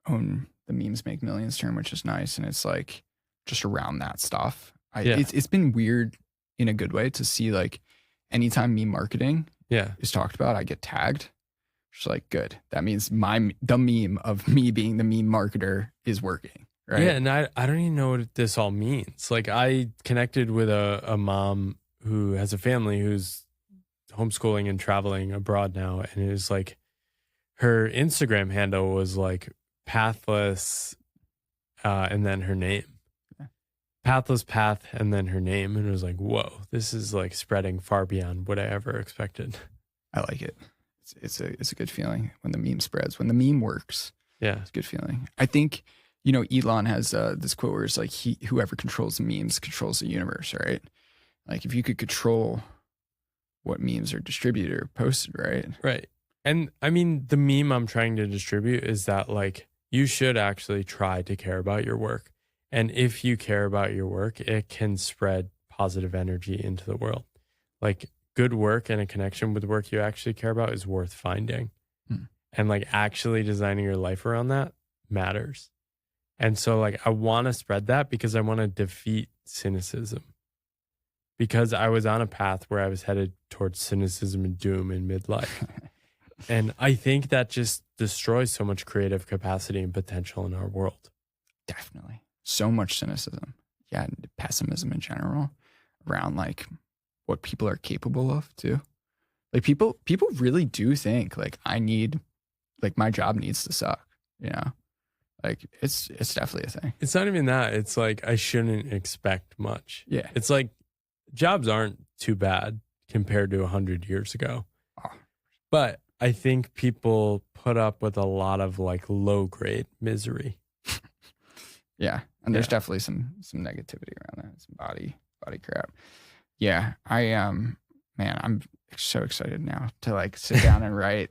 own the Memes Make Millions term, which is nice. And it's like just around that stuff. It's been weird in a good way to see like anytime meme marketing is talked about, I get tagged. Just like, good. That means the meme of me being the meme marketer is working, right? Yeah, and I don't even know what this all means. Like, I connected with a mom who has a family who's homeschooling and traveling abroad now, and it was like her Instagram handle was like pathless, and then her name. Yeah. Pathless path and then her name, and it was like, whoa, this is like spreading far beyond what I ever expected. I like it. It's a good feeling when the meme spreads, when the meme works. Yeah. It's a good feeling. I think, you know, Elon has this quote where it's like, whoever controls the memes controls the universe, right? Like if you could control what memes are distributed or posted, right? Right. And I mean, the meme I'm trying to distribute is that like you should actually try to care about your work. And if you care about your work, it can spread positive energy into the world. Like good work and a connection with work you actually care about is worth finding. And like actually designing your life around that matters. And so like I want to spread that because I want to defeat cynicism. Because I was on a path where I was headed towards cynicism and doom in midlife. And I think that just destroys so much creative capacity and potential in our world. Definitely. So much cynicism. Yeah, and pessimism in general around like what people are capable of too. Like people really do think like my job needs to suck, you know? Like it's definitely a thing. It's not even that. It's like I shouldn't expect much. Yeah. It's like jobs aren't too bad compared to 100 years ago. Oh. But I think people put up with a lot of like low grade misery. Yeah. And there's Yeah. definitely some negativity around that. Some body crap. Yeah. Man, I'm so excited now to like sit down and write.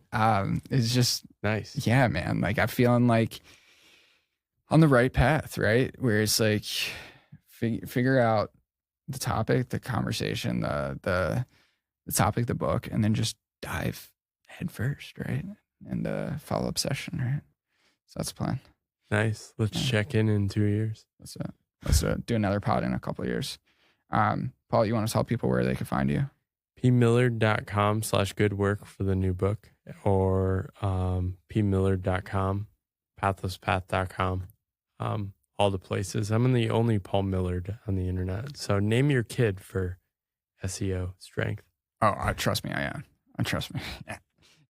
It's just Nice. yeah, man. Like I'm feeling like on the right path, right? Where it's like figure out the topic, the conversation, the topic, the book, and then just dive head first, right? And follow up session, right? So that's the plan. Nice. Let's check in 2 years. Let's do another pod in a couple of years. Paul, you want to tell people where they can find you? pmillard.com/good work for the new book, or pmillard.com, pathlesspath.com, all the places. I'm the only Paul Millard on the internet. So name your kid for SEO strength. Oh, trust me, I am. Trust me.